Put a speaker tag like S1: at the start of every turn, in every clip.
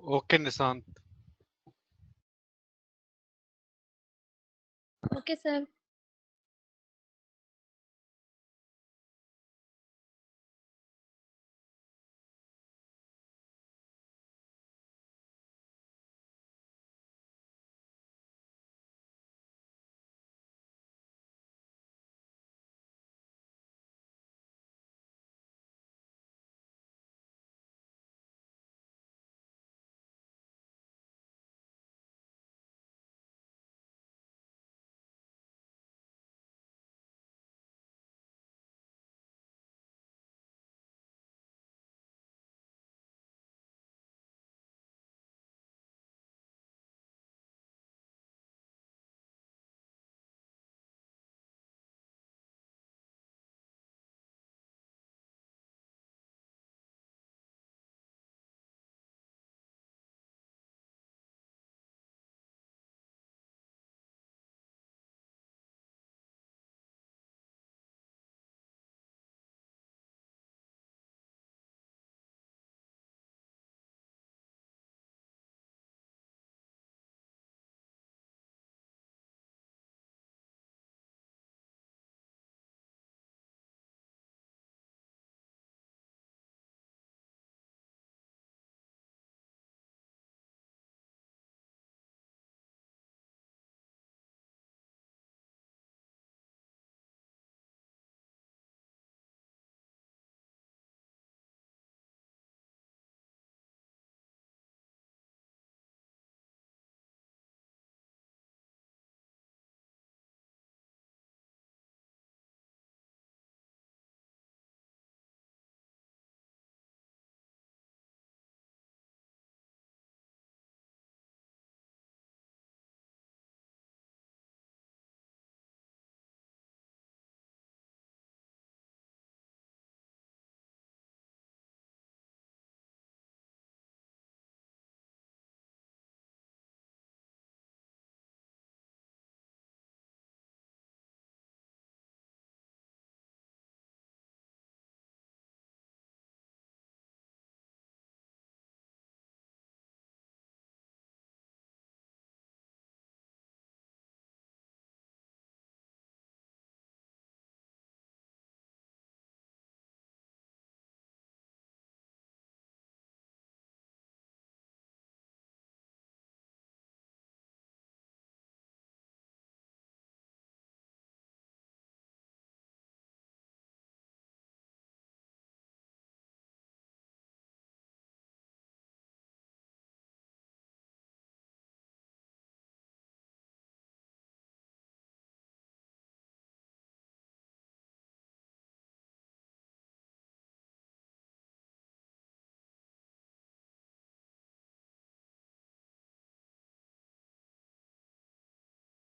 S1: Okay Nishant.
S2: Okay sir.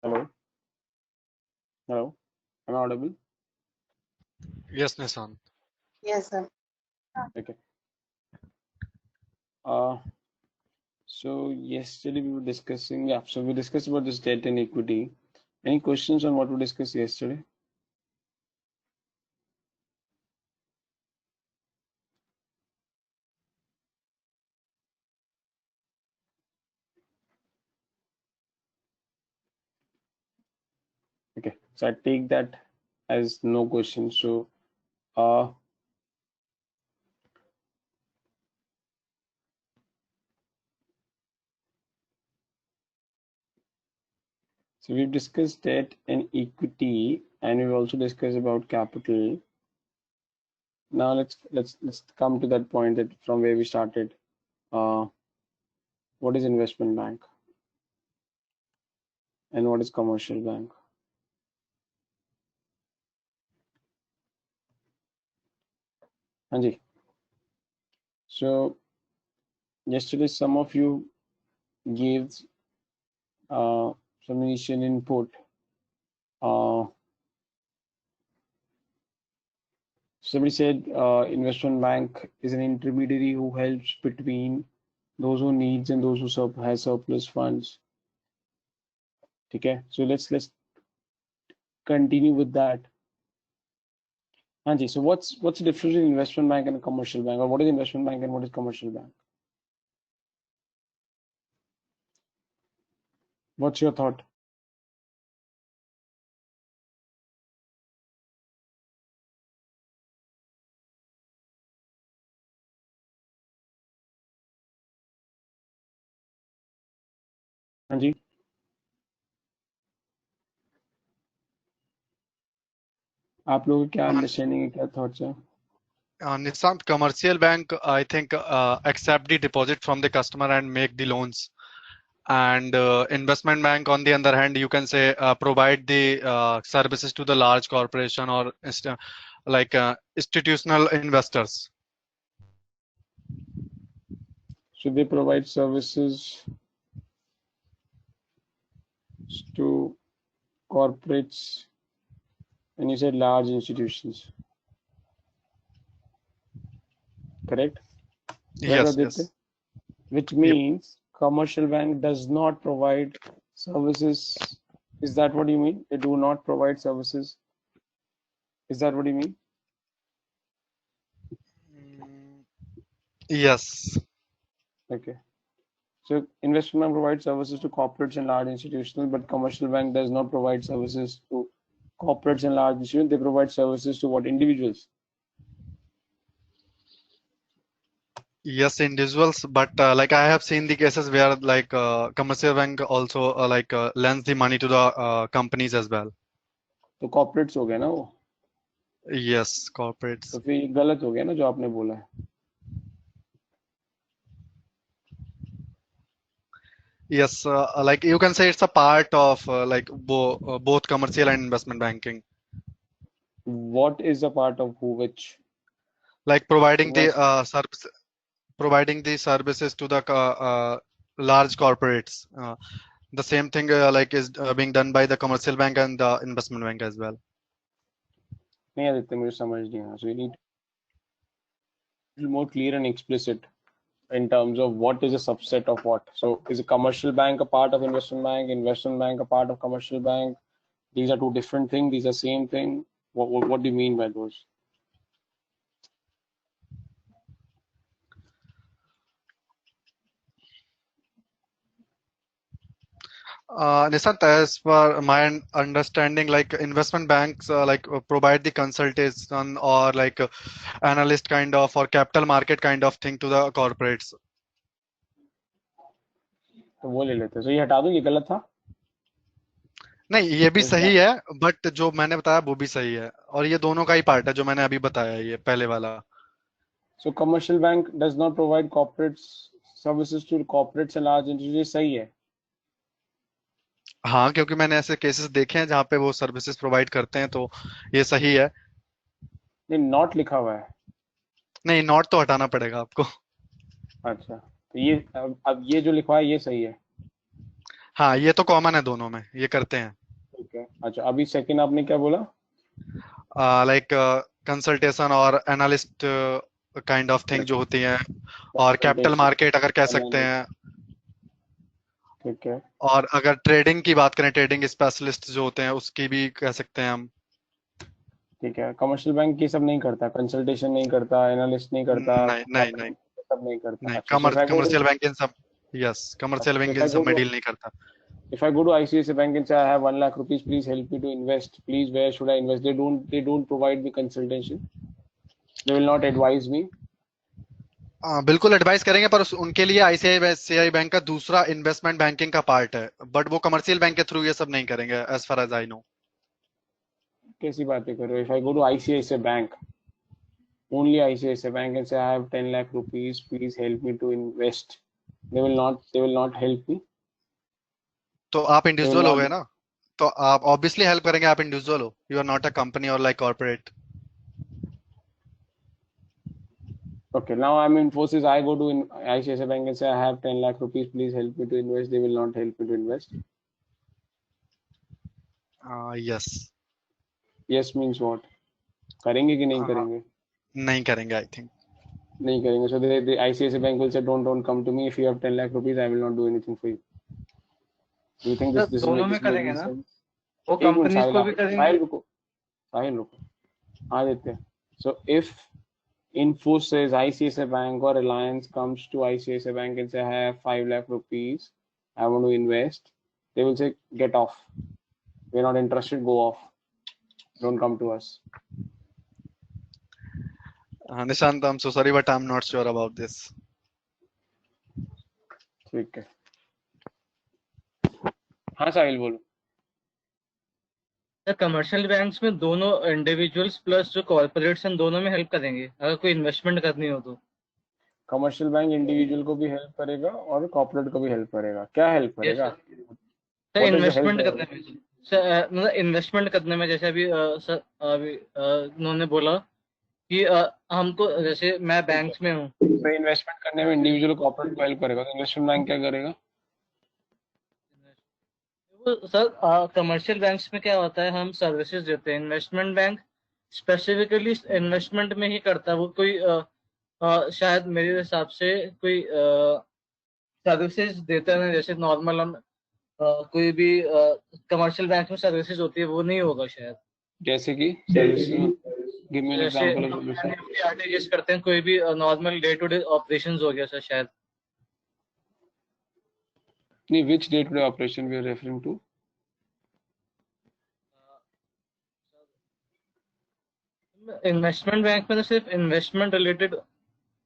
S3: Hello, hello. Am I audible?
S1: Yes Nishant.
S4: Yes, sir.
S3: Okay. So yesterday we were discussing, yeah, so we discussed about this debt and equity. Any questions on what we discussed yesterday? Okay, so I take that as no question. Uh, so we've discussed debt and equity, and we've also discussed about capital. Now let's come to that point that from where we started. What is investment bank and what is commercial bank? Anji. So yesterday some of you gave some initial input. Somebody said investment bank is an intermediary who helps between those who needs and those who has surplus funds. Okay, so let's continue with that. Anji, so what's the difference between investment bank and a commercial bank, or what is investment bank and what is commercial bank? What's your thought? हाँ जी, आप लोगों की क्या understanding है, क्या thoughts है?
S1: Nishant, commercial bank, I think, accept the deposit from the customer and make the loans. And investment bank, on the other hand, you can say provide the services to the large corporation or like institutional investors.
S3: Should they provide services to corporates? And you said large institutions, correct? Correct,
S1: Yes,
S3: Aditya?
S1: yes.
S3: Which
S1: Yep.
S3: means commercial bank does not provide services. Is that what you mean? They do not provide services. Is that what you mean?
S1: Mm, yes.
S3: Okay. So investment bank provides services to corporates and large institutions, but commercial bank does not provide services to corporates and large institutions. They provide services to what, individuals?
S1: Yes, individuals, but like I have seen the cases where like commercial bank also lends the money to the companies as well.
S3: तो corporates हो गए ना वो,
S1: Yes,
S3: तो
S1: corporates.
S3: फिर ये गलत हो गया ना जो आपने बोला है.
S1: Yes, like you can say it's a part of both commercial and investment banking,
S3: What is a part of who, which?
S1: like providing the
S3: Invest.
S1: services to the large corporates. The same thing like is being done by the commercial bank and the investment bank as well.
S3: नहीं आदित्य, मुझे समझ नहीं आया. So you need to be more clear and explicit in terms of what is a subset of what. So is a commercial bank a part of investment bank a part of commercial bank? These are two different things. These are same thing. What do you mean by those?
S1: Nishant, as per my understanding, like investment banks provide the consultation or analyst kind of or capital market kind of thing to the corporates.
S3: तो वो ले लेते हैं. So ये हटा दो, ये गलत था.
S1: नहीं, ये भी
S3: So इसका,
S1: सही है, बट जो मैंने बताया वो भी सही है, और ये दोनों का ही पार्ट है जो मैंने अभी बताया, ये पहले वाला.
S3: so commercial bank does not provide corporates services to corporates and large entities. सही है.
S1: हाँ, क्योंकि मैंने ऐसे केसेस देखे हैं जहाँ पे वो सर्विसेज प्रोवाइड करते हैं, तो ये सही है.
S3: नहीं, नॉट लिखा हुआ है.
S1: नहीं, नॉट तो हटाना पड़ेगा आपको.
S3: अच्छा, तो ये अब ये जो लिखा है ये सही है.
S1: हाँ, ये तो कॉमन है दोनों में, ये करते हैं.
S3: ठीक है. अच्छा, अभी सेकंड आपने क्या बोला?
S1: लाइक कंसल्टेशन और एनालिस्ट काइंड ऑफ थिंग जो होती है, और कैपिटल
S3: कंसल्टेशन,
S1: मार्केट अगर कह सकते
S3: एनालिस्ट.
S1: हैं.
S3: ठीक है.
S1: और अगर ट्रेडिंग की बात करें, ट्रेडिंग स्पेशलिस्ट जो होते हैं उसकी भी कह सकते हैं हम.
S3: ठीक है. कमर्शियल बैंक ये सब नहीं करता, कंसल्टेशन नहीं करता, एनालिस्ट नहीं करता,
S1: नहीं, नहीं, नहीं.
S3: कैपिटल सब नहीं करता.
S1: नहीं,
S3: अच्छा, so if I go to,
S1: commercial bank इन सब. यस, कमर्शियल
S3: अच्छा,
S1: बैंक इन सब में डील नहीं करता.
S3: if I go to ICICI Bank and say I have 1 lakh rupees, please help me to invest. Please, where should I invest? They don't provide me consultation. They will not advise me.
S1: बिल्कुल advice करेंगे, पर उनके लिए ICICI bank का दूसरा investment banking का part है, but वो कमर्शियल बैंक के थ्रू ये सब नहीं करेंगे, as far as I know.
S3: कैसी बातें कर रहे हो? If I go to ICICI Bank, only ICICI Bank, and say I have 10 lakh rupees, please help me to invest. They will not help me.
S1: तो आप
S3: They will
S1: इंडिविजुअल हो
S3: not.
S1: गए ना, तो आप ऑब्वियसली हेल्प करेंगे, आप individual हो, you are not a company और like corporate.
S3: Okay, now I'm in Infosys. I go to ICICI Bank and say I have 10 lakh rupees, please help me to invest. They will not help me to invest.
S1: Yes.
S3: Yes means what? करेंगे कि नहीं करेंगे?
S1: नहीं करेंगे I think.
S3: नहीं करेंगे. So the ICICI Bank will say don't come to me. If you have 10 lakh rupees, I will not do anything for you. Do you think
S2: sir
S3: this
S2: दोनों में
S3: is
S2: करेंगे
S3: making
S2: ना,
S3: sense?
S2: वो
S3: एक minute
S2: companies
S3: साहिल,
S2: को
S3: आप
S2: भी करेंगे.
S3: साहिल रुको, साहिल रुको. हाँ देते हैं. So if Infosys, ICICI Bank or Reliance comes to ICICI Bank and say I have 5 lakh rupees, I want to invest. they will say, get off. We're not interested, go off. Don't come to us.
S1: Nishant, I'm so sorry, but I'm not sure about this.
S3: ठीक है. हाँ साहिल बोलो.
S2: Commercial banks में दोनों individuals plus जो corporates हैं दोनों में हेल्प करेंगे अगर कोई इन्वेस्टमेंट करनी हो तो.
S3: कमर्शियल बैंक इंडिविजुअल को भी हेल्प करेगा और कॉर्पोरेट को भी हेल्प करेगा. क्या हेल्प करेगा?
S2: सर इन्वेस्टमेंट करने में, सर मतलब इन्वेस्टमेंट करने में जैसे अभी सर अभी उन्होंने बोला कि हमको, जैसे मैं बैंक्स में हूँ
S3: तो इन्वेस्टमेंट करने में इंडिविजुअल कॉर्पोरेट को हेल्प करेगा, तो इन्वेस्टमेंट बैंक क्या करेगा?
S2: सर कमर्शियल बैंक्स में क्या होता है, हम सर्विसेज देते हैं. इन्वेस्टमेंट बैंक स्पेसिफिकली इन्वेस्टमेंट में ही करता है. वो कोई शायद मेरे हिसाब से कोई सर्विसेज देता है जैसे नॉर्मल हम कोई भी कमर्शियल बैंक में सर्विसेज होती है वो नहीं होगा शायद.
S3: जैसे कि give me an example of
S2: Nifty RTGS करते हैं, कोई भी normal day to day operations हो गया सर शायद.
S3: नहीं, which day to day operation we are referring to?
S2: Investment bank में तो सिर्फ इन्वेस्टमेंट रिलेटेड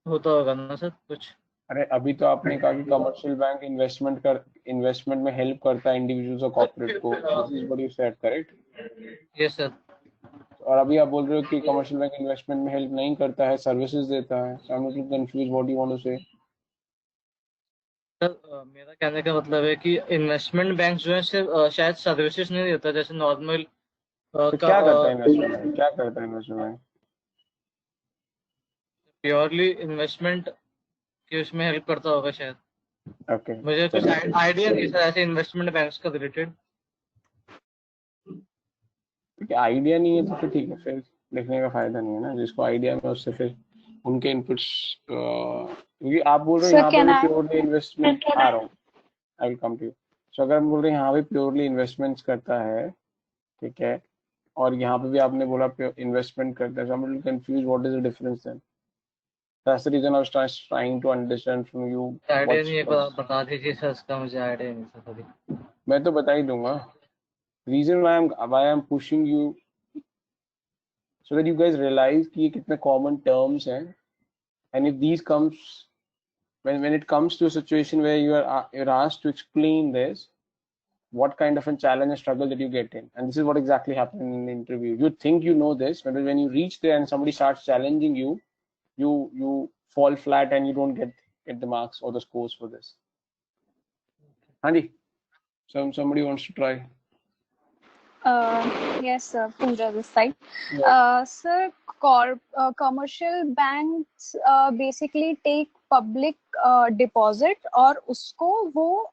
S2: होता होगा ना सर कुछ.
S3: अरे अभी तो आपने कहा कि कमर्शियल बैंक इन्वेस्टमेंट में हेल्प करता है इंडिविजुअल्स और कॉर्पोरेट को. This is what you said, correct?
S2: Yes sir.
S3: और अभी आप बोल रहे हो कि कमर्शियल बैंक इन्वेस्टमेंट में हेल्प नहीं करता है, सर्विसेज देता है. So I am little confuse what you want to say.
S2: Sir मेरा कहने का मतलब है कि इन्वेस्टमेंट बैंक जो है सिर्फ शायद सर्विसेज नहीं देता जैसे नॉर्मल.
S3: तो क्या करता है इन्वेस्टमेंट बैंक? क्या करता है इन्वेस्टमेंट बैंक?
S2: प्योरली इन्वेस्टमेंट कि उसमें हेल्प करता होगा शायद.
S3: ओके,
S2: मुझे कुछ आइडिया नहीं सर ऐसे इन्वेस्टमेंट बैंक्स का रिलेटेड.
S3: आइडिया नहीं है तो फिर ठीक है, फिर लिखने का फायदा नहीं है ना. जिसको आइडिया में उससे फिर उनके इनपुट्स, क्योंकि आप बोल रहे हो यहाँ पे प्योरली इन्वेस्टमेंट आ रहा हूँ. I will come to you. So अगर हम बोल रहे हैं यहाँ पे प्योरली इन्वेस्टमेंट्स करता है, ठीक है, और यहाँ पे भी आपने बोला इन्वेस्टमेंट करता है, so I am confuse what is the difference then. That's the reason I was trying to understand from you.
S2: Idea नहीं है, बता दीजिए सर इसका, मुझे आइडिया नहीं सर कभी.
S3: मैं तो बता ही दूंगा. Reason why I'm pushing you so that you guys realize कि ये कितने common terms हैं, and if these comes when it comes to a situation where you're asked to explain this, what kind of a challenge and struggle that you get in, and this is what exactly happened in the interview. You think you know this, but when you reach there and somebody starts challenging you, you fall flat and you don't get the marks or the scores for this. Andy, somebody wants to try.
S4: Yes, sir. Pooja this side. Sir, commercial banks basically take public deposit और उसको वो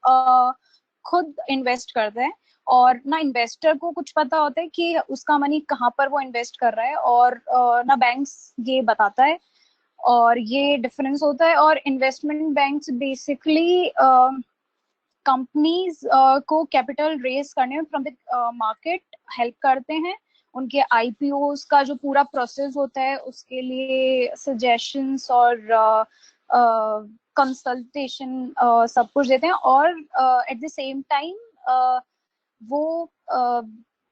S4: खुद invest करते हैं, और ना investor को कुछ पता होता है कि उसका मनी कहाँ पर वो इन्वेस्ट कर रहा है, और ना बैंक्स ये बताता है, और ये डिफरेंस होता है. और इन्वेस्टमेंट बैंक्स बेसिकली कंपनीज को कैपिटल रेज करने में फ्रॉम द मार्केट हेल्प करते हैं. उनके आईपीओस का जो पूरा प्रोसेस होता है उसके लिए सजेशंस और कंसल्टेशन सब कुछ देते हैं. और एट द सेम टाइम वो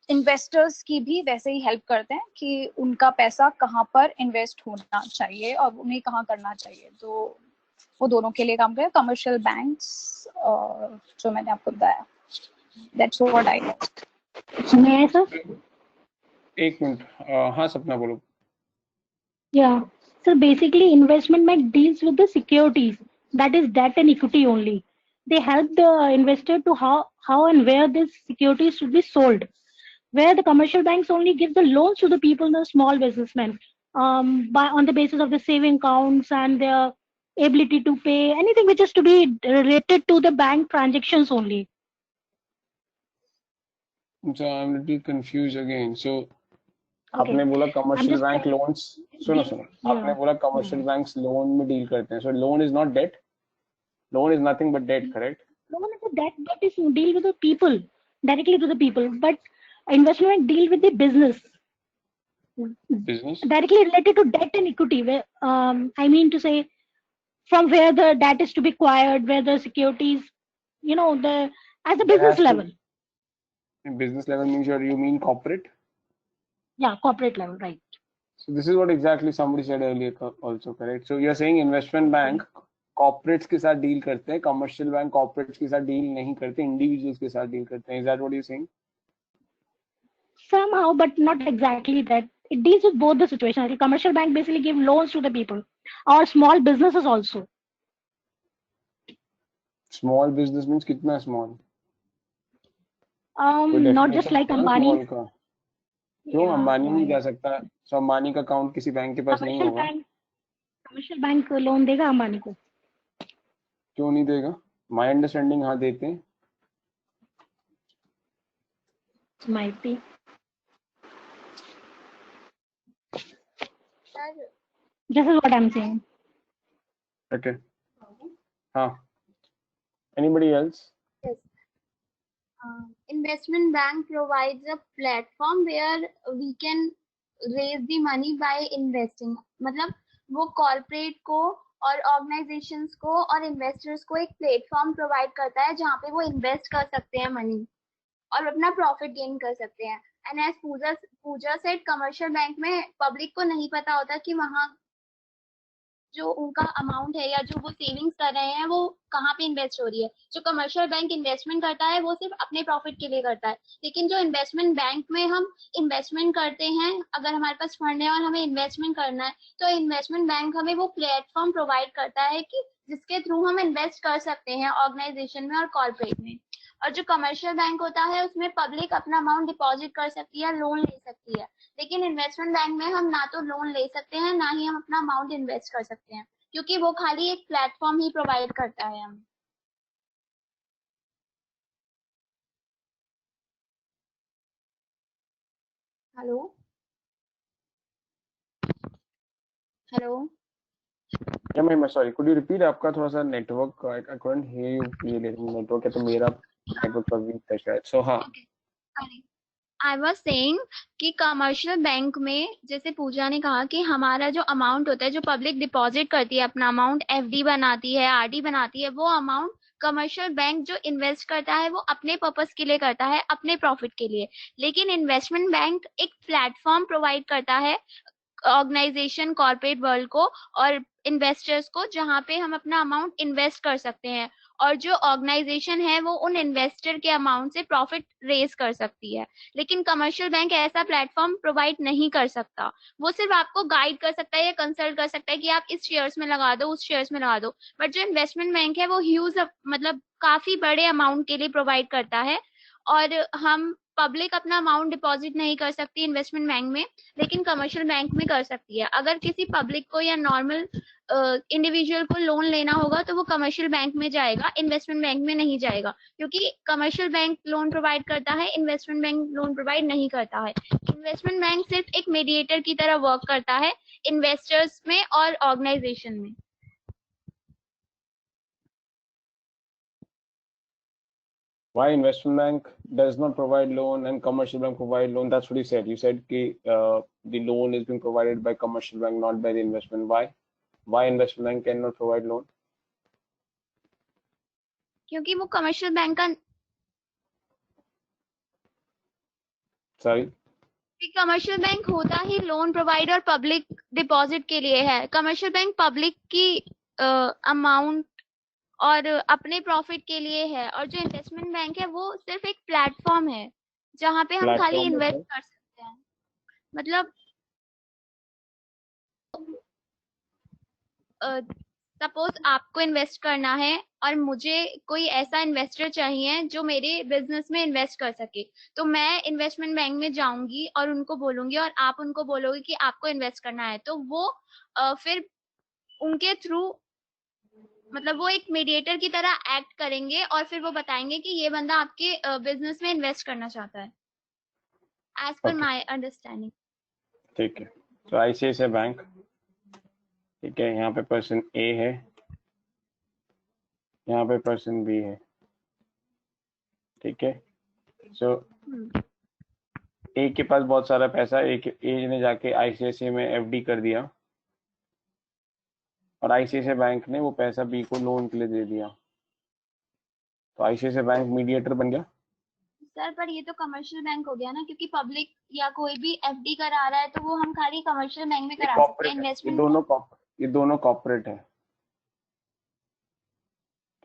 S4: इन्वेस्टर्स की भी वैसे ही हेल्प करते हैं कि उनका पैसा कहाँ पर इन्वेस्ट होना चाहिए और उन्हें कहाँ करना चाहिए. तो वो दोनों के लिए काम करते हैं कमर्शियल बैंक्स, जो मैंने आपको बताया. That's what I know.
S5: मैं सर
S3: एक मिनट, हाँ सपना बोलो.
S5: Yeah, so basically investment bank deals with the securities, that is debt and equity only. They help the investor to how and where these securities should be sold, where the commercial banks only give the loans to the people, the small businessmen, on the basis of the saving accounts and their ability to pay anything which is to be related to the bank transactions only.
S3: So I'm a little confused again. So
S5: Okay.
S3: आपने बोला commercial
S5: just
S3: bank loans, सुनो आपने बोला commercial banks loan में deal करते हैं. So loan is not debt. Loan is nothing but debt, correct?
S5: Loan is a debt, but is deal with the people, directly to the people. But investment bank deal with the business.
S3: Business
S5: Directly related to debt and equity, where I mean to say, from where the debt is to be acquired, where the securities, the As a
S3: There
S5: business
S3: has to-
S5: level.
S3: Business level means you mean corporate?
S5: Yeah, corporate level, right.
S3: So this is what exactly somebody said earlier also, correct? So you're saying investment bank corporates के साथ deal करते हैं, commercial bank corporates के साथ deal नहीं करते, individuals के साथ deal करते हैं. Is that what you're saying?
S5: Somehow, but not exactly that. It deals with both the situations. The commercial bank basically give loans to the people or small businesses also.
S3: Small business means कितना small?
S5: Not just like Ambani.
S3: Small का. क्यों अंबानी नहीं जा सकता? So Ambani का account किसी bank के पास नहीं होगा?
S5: कमर्शियल बैंक लोन देगा अंबानी को?
S3: क्यों नहीं देगा? My understanding हाँ देते हैं.
S5: Might be. This is what I'm saying.
S3: Okay. हाँ. Anybody else?
S6: Yes. Investment bank provides a platform where we can raise the money by investing. मतलब वो corporate को और organizations को और investors को एक platform provide करता है जहाँ पे वो invest कर सकते हैं money और अपना profit gain कर सकते हैं. And as Pooja said, commercial bank में public को नहीं पता होता कि वहाँ जो उनका अमाउंट है या जो वो सेविंग्स कर रहे हैं वो कहाँ पे इन्वेस्ट हो रही है. जो कमर्शियल बैंक इन्वेस्टमेंट करता है वो सिर्फ अपने प्रॉफिट के लिए करता है, लेकिन जो इन्वेस्टमेंट बैंक में हम इन्वेस्टमेंट करते हैं, अगर हमारे पास फंड है और हमें इन्वेस्टमेंट करना है तो इन्वेस्टमेंट बैंक हमें वो प्लेटफॉर्म प्रोवाइड करता है कि जिसके थ्रू हम इन्वेस्ट कर सकते हैं ऑर्गेनाइजेशन में और कॉर्पोरेट में. और जो कमर्शियल बैंक होता है उसमें पब्लिक अपना अमाउंट डिपॉजिट कर सकती है, लोन ले सकती है, लेकिन इन्वेस्टमेंट बैंक में हम ना तो लोन ले सकते हैं ना ही हम अपना अमाउंट इन्वेस्ट कर सकते हैं, क्योंकि वो खाली एक प्लेटफॉर्म ही प्रोवाइड करता है हमें. हेलो हेलो
S3: Yeah, मैं sorry. Could you repeat? आपका थोड़ा सा network I couldn't hear you clearly. Network है तो मेरा network का weak था शायद. So हाँ.
S6: आई वॉज सेइंग कि कमर्शियल बैंक में जैसे पूजा ने कहा कि हमारा जो अमाउंट होता है, जो पब्लिक डिपॉजिट करती है अपना अमाउंट, एफडी बनाती है, आरडी बनाती है, वो अमाउंट कमर्शियल बैंक जो इन्वेस्ट करता है वो अपने पर्पस के लिए करता है, अपने प्रॉफिट के लिए. लेकिन इन्वेस्टमेंट बैंक एक प्लेटफॉर्म प्रोवाइड करता है ऑर्गेनाइजेशन, कॉर्पोरेट वर्ल्ड को और इन्वेस्टर्स को, जहाँ पे हम अपना अमाउंट इन्वेस्ट कर सकते हैं और जो ऑर्गेनाइजेशन है वो उन इन्वेस्टर के अमाउंट से प्रॉफिट रेज कर सकती है. लेकिन कमर्शियल बैंक ऐसा प्लेटफॉर्म प्रोवाइड नहीं कर सकता. वो सिर्फ आपको गाइड कर सकता है या कंसल्ट कर सकता है कि आप इस शेयर्स में लगा दो, उस शेयर्स में लगा दो. बट जो इन्वेस्टमेंट बैंक है वो ह्यूज मतलब काफी बड़े अमाउंट के लिए प्रोवाइड करता है और हम पब्लिक अपना अमाउंट डिपॉजिट नहीं कर सकती इन्वेस्टमेंट बैंक में, लेकिन कमर्शियल बैंक में कर सकती है. अगर किसी पब्लिक को या नॉर्मल इंडिविजुअल को लोन लेना होगा तो वो कमर्शियल बैंक में जाएगा, इन्वेस्टमेंट बैंक में नहीं जाएगा, क्योंकि कमर्शियल बैंक लोन प्रोवाइड करता है, इन्वेस्टमेंट बैंक लोन प्रोवाइड नहीं करता है. इन्वेस्टमेंट बैंक सिर्फ एक मीडिएटर की तरह वर्क करता है इन्वेस्टर्स में और ऑर्गेनाइजेशन में.
S3: Why investment bank does not provide loan and commercial bank provide loan? That's what you said. You said the loan is being provided by commercial bank, not by the investment. Why? Why investment bank cannot provide loan?
S6: क्योंकि वो commercial bank का
S3: Sorry.
S6: Commercial bank होता ही loan provide और public deposit के लिए है. Commercial bank public की amount और अपने प्रॉफिट के लिए है, और जो इन्वेस्टमेंट बैंक है वो सिर्फ एक प्लेटफॉर्म है जहाँ पे हम खाली इन्वेस्ट कर सकते हैं. मतलब सपोज आपको इन्वेस्ट करना है और मुझे कोई ऐसा इन्वेस्टर चाहिए जो मेरे बिजनेस में इन्वेस्ट कर सके, तो मैं इन्वेस्टमेंट बैंक में जाऊंगी और उनको बोलूंगी और आप उनको बोलोगे कि आपको इन्वेस्ट करना है, तो वो फिर उनके थ्रू मतलब वो एक मीडिएटर की तरह एक्ट करेंगे और फिर वो बताएंगे कि ये बंदा आपके बिजनेस में इन्वेस्ट करना चाहता है, एज पर माय अंडरस्टैंडिंग.
S3: ठीक है. तो ICICI बैंक, ठीक है, यहाँ पे पर्सन A है, यहाँ पे पर्सन B है, ठीक है. सो A के पास बहुत सारा पैसा, A ने जाके ICICI में FD कर दिया और ICICI बैंक ने वो पैसा B को लोन के लिए दे दिया. तो आईसीआईसीआई बैंक मीडिएटर बन गया।
S6: सर पर ये तो कमर्शियल बैंक हो गया ना, क्योंकि पब्लिक या कोई भी एफडी करा रहा है तो वो हम खाली कमर्शियल बैंक में
S3: ये
S6: करा सकते हैं।
S3: कॉर्पोरेट है,
S6: इन्वेस्टमेंट
S3: ये दोनों कॉर्पोरेट है,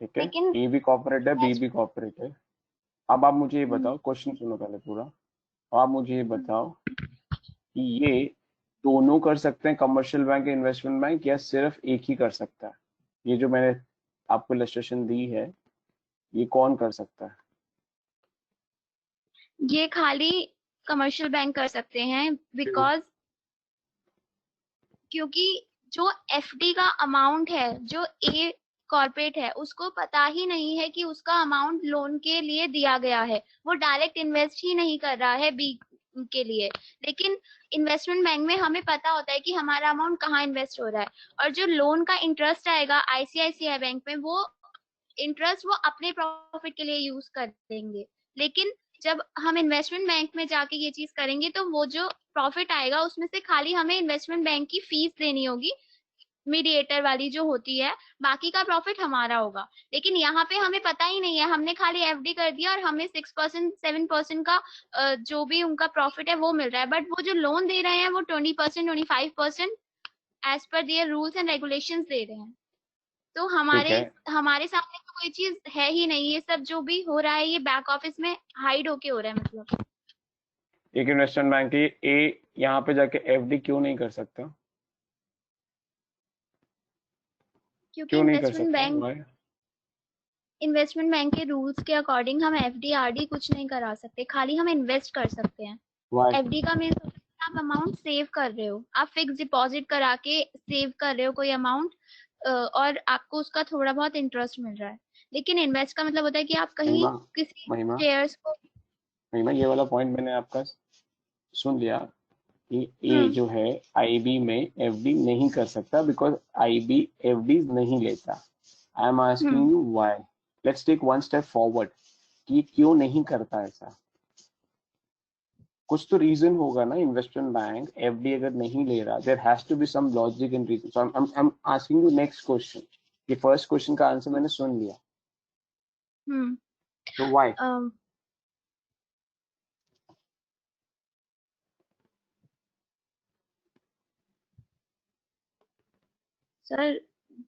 S3: ठीक है।
S6: लेकिन
S3: ए भी कॉर्पोरेट है, बी भी कॉर्पोरेट है। अब आप मुझे ये बताओ, क्वेश्चन सुनो पहले पूरा। आप मुझे ये बताओ कि ये दोनों कर सकते हैं कमर्शियल बैंक या इन्वेस्टमेंट बैंक, या सिर्फ एक ही कर सकता है? ये जो मैंने आपको इलस्ट्रेशन दी है, ये कौन कर सकता है?
S6: ये खाली कमर्शियल बैंक कर सकते हैं, बिकॉज क्योंकि जो एफडी का अमाउंट है, जो ए कॉर्पोरेट है, उसको पता ही नहीं है कि उसका अमाउंट लोन के लिए दिया गया है, वो डायरेक्ट इन्वेस्ट ही नहीं कर रहा है बी के लिए। लेकिन इन्वेस्टमेंट बैंक में हमें पता होता है कि हमारा अमाउंट कहाँ इन्वेस्ट हो रहा है, और जो लोन का इंटरेस्ट आएगा आईसीआईसीआई बैंक में, वो इंटरेस्ट वो अपने प्रॉफिट के लिए यूज कर देंगे। लेकिन जब हम इन्वेस्टमेंट बैंक में जाके ये चीज करेंगे तो वो जो प्रॉफिट आएगा उसमें से खाली हमें इन्वेस्टमेंट बैंक की फीस देनी होगी, मीडिएटर वाली जो होती है, बाकी का प्रॉफिट हमारा होगा। लेकिन यहाँ पे हमें पता ही नहीं है, हमने खाली एफडी कर दिया और हमें 6% 7% का जो भी उनका प्रॉफिट है वो मिल रहा है, बट वो जो लोन दे रहे हैं वो 20% 25% as per their rules and regulations दे रहे हैं। तो हमारे सामने तो कोई चीज है ही नहीं, ये सब जो भी हो रहा है ये बैक ऑफिस में हाइड होके हो रहा है। मतलब
S3: एक इन्वेस्टमेंट बैंक ए यहाँ पे जाके एफडी क्यों नहीं कर सकता?
S6: क्योंकि
S3: क्यों नहीं कर सकता?
S6: इन्वेस्टमेंट बैंक के रूल्स के अकॉर्डिंग हम एफडी आरडी कुछ नहीं करा सकते, खाली हम इन्वेस्ट कर सकते हैं। एफडी का मीन्स आप अमाउंट सेव कर रहे हो, आप फिक्स डिपॉजिट करा के सेव कर रहे हो कोई अमाउंट, और आपको उसका थोड़ा बहुत इंटरेस्ट मिल रहा है। लेकिन इन्वेस्ट का मतलब होता है कि आप कहीं किसी शेयर्स को।
S3: महिमा, ये वाला पॉइंट मैंने आपका सुन लिया कि ए जो है आईबी में एफडी नहीं कर सकता बिकॉज आईबी एफडी नहीं लेता। I am asking you why. Let's take one step forward कि क्यों नहीं करता ऐसा? कुछ तो रीजन होगा ना। इन्वेस्टमेंट बैंक एफडी अगर नहीं ले रहा, there has to be some logic and reason. So I am asking you next question. ये फर्स्ट क्वेश्चन का आंसर मैंने सुन लिया, तो व्हाई?
S6: सर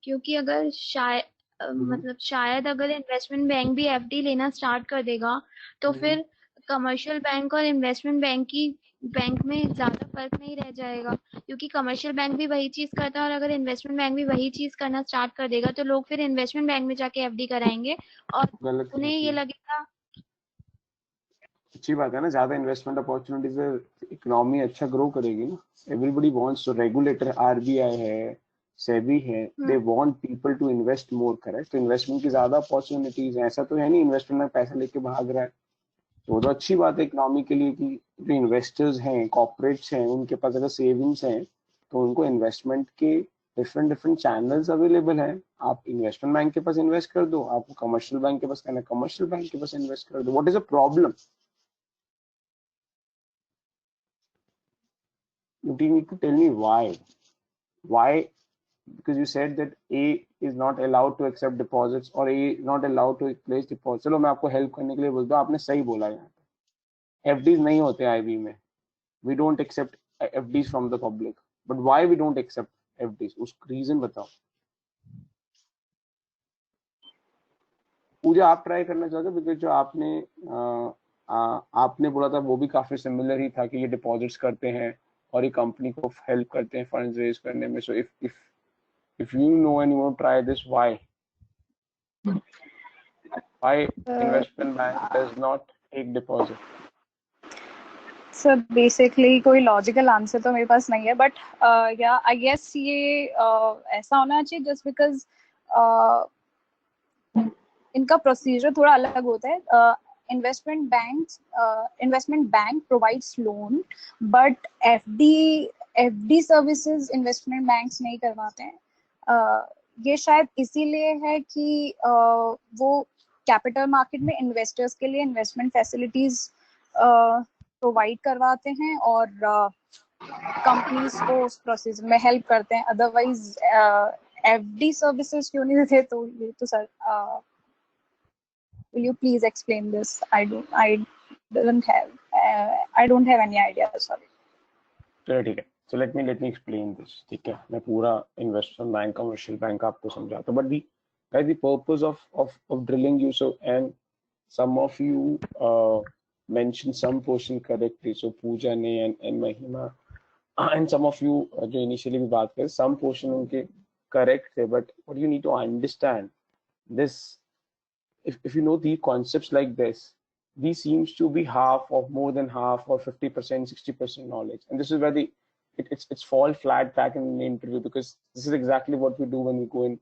S6: क्योंकि अगर शायद अगर इन्वेस्टमेंट बैंक भी एफडी लेना स्टार्ट कर देगा तो फिर कमर्शियल बैंक और इन्वेस्टमेंट बैंक में ज्यादा फर्क नहीं रह जाएगा, क्योंकि कमर्शियल बैंक भी वही चीज करता है और अगर इन्वेस्टमेंट बैंक भी वही चीज करना स्टार्ट कर देगा तो लोग फिर इन्वेस्टमेंट बैंक में जाके एफडी कराएंगे और उन्हें ये लगेगा।
S3: अच्छी बात है ना, ज्यादा इन्वेस्टमेंट अपॉर्चुनिटीज है, इकोनॉमी अच्छा ग्रो करेगी ना। एवरीबडी वांट्स, तो रेगुलेटर आरबीआई है, सेबी है, they want people to invest more, correct? तो इन्वेस्टमेंट की ज्यादा अपॉर्चुनिटीज है। ऐसा तो है नहीं इन्वेस्टमेंट में पैसा लेके भाग रहा है। तो अच्छी बात है इकोनॉमी के लिए कि जो इन्वेस्टर्स हैं, कॉर्पोरेट्स हैं, उनके पास अगर सेविंग्स हैं तो उनको इन्वेस्टमेंट के डिफरेंट चैनल्स अवेलेबल हैं। आप इन्वेस्टमेंट बैंक के पास इन्वेस्ट कर दो, आपको कमर्शियल बैंक के पास करना, कमर्शियल बैंक के पास इन्वेस्ट कर दो। What is a problem? You need to tell me why. Why? Because you said that A is not allowed to accept deposits or A is not allowed to place deposits. चलो मैं आपको help करने के लिए बोलता हूँ, आपने सही बोला। यहाँ पे एफडीज नहीं होते आईबी में। We don't accept FDs from the public. But why we don't accept FDs? उसका रीजन बताओ। पूजा आप ट्राई करना चाहते हो? बिकॉज जो आपने बोला था वो भी काफी सिमिलर ही था कि ये डिपॉजिट्स करते हैं और ये कंपनी को हेल्प करते हैं फंड्स रेज करने में। सो if you know and you want to try this, why investment bank does not take deposit?
S4: Sir basically कोई लॉजिकल आंसर तो मेरे पास नहीं है, बट या आई गेस ये ऐसा होना चाहिए जस्ट बिकॉज इनका प्रोसीजर थोड़ा अलग होता है। Investment bank provides loan, but FD services investment banks नहीं करवाते हैं। ये शायद इसीलिए है कि वो कैपिटल मार्केट में इन्वेस्टर्स के लिए इन्वेस्टमेंट फैसिलिटीज प्रोवाइड करवाते हैं और कंपनीज को उस प्रोसेस में हेल्प करते हैं। अदरवाइज एफडी सर्विसेज क्यों नहीं देते? तो ये तो sir will you please explain this? I don't have any idea, sorry.
S3: चलो ठीक है. So let me explain this. ठीक है, मैं पूरा investment bank, commercial bank आपको समझाता हूँ. But the purpose of drilling you, so and some of you mentioned some portion correctly. So Pooja ne and Mahima and some of you जो initially भी बात करे, some portion उनके correct थे. But what you need to understand this, if you know the concepts like this, these seems to be half of more than half or 50%, 60% knowledge, and this is where it's fall flat back in the interview, because this is exactly what we do when we go in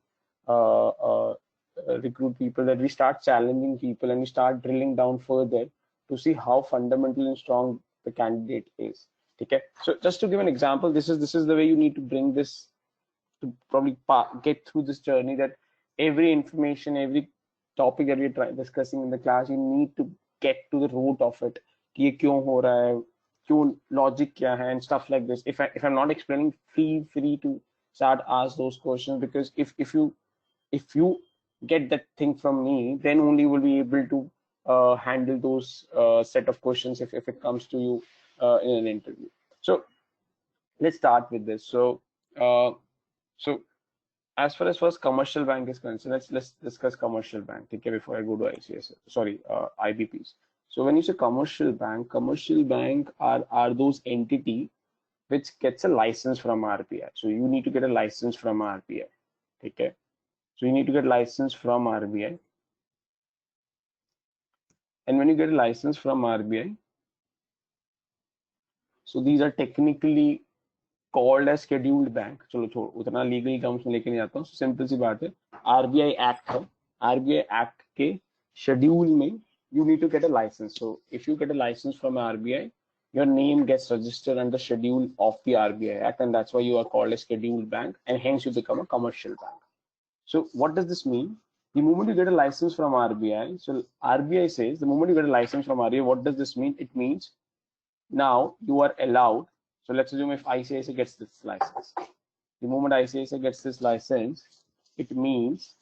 S3: recruit people, that we start challenging people and we start drilling down further to see how fundamental and strong the candidate is. Okay, so just to give an example, this is the way you need to bring this to probably get through this journey, that every information, every topic that we're discussing in the class, you need to get to the root of it. कि ये क्यों हो रहा है, क्यों logic क्या है, and stuff like this. If I'm not explaining, feel free to start ask those questions, because if you get that thing from me, then only you will be able to handle those set of questions if it comes to you in an interview. So let's start with this. So as far as first commercial bank is concerned, let's discuss commercial bank, okay, before I go to ICS, sorry, IBPs. So when you say commercial bank are those entity which gets a license from RBI. So you need to get a license from RBI. Okay, so you need to get license from RBI, and when you get a license from RBI, so these are technically called as scheduled bank. चलो छोड़, उतना legal terms में लेके नहीं आता हूँ. Simple सी बात है, RBI एक्ट है, RBI एक्ट के शेड्यूल में you need to get a license. So if you get a license from RBI, your name gets registered under schedule of the RBI Act, and that's why you are called a scheduled bank, and hence you become a commercial bank. So what does this mean? The moment you get a license from RBI, so RBI says the moment you get a license from RBI, what does this mean? It means now you are allowed. So let's assume if ICICI gets this license, the moment ICICI gets this license, it means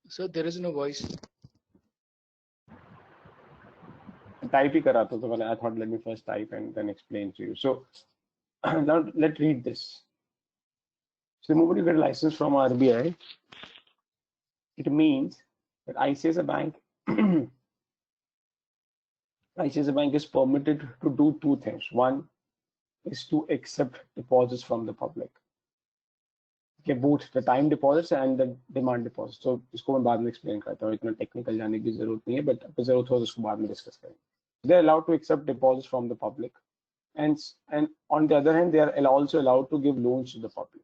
S7: Sir, there is no voice.
S3: type ही करा तो मैंने, I thought let me first type and then explain to you. So now let's read this. So the moment you get a license from RBI, it means that ICICI Bank ICICI Bank is permitted to do two things. One is to accept deposits from the public. Okay, both the time deposits and the demand deposits. So इसको मैं बाद में explain करता हूँ, इतना technical जाने की जरूरत नहीं है, but अगर जरूरत हो तो उसको बाद में discuss करेंगे. They are allowed to accept deposits from the public, and on the other hand, they are also allowed to give loans to the public.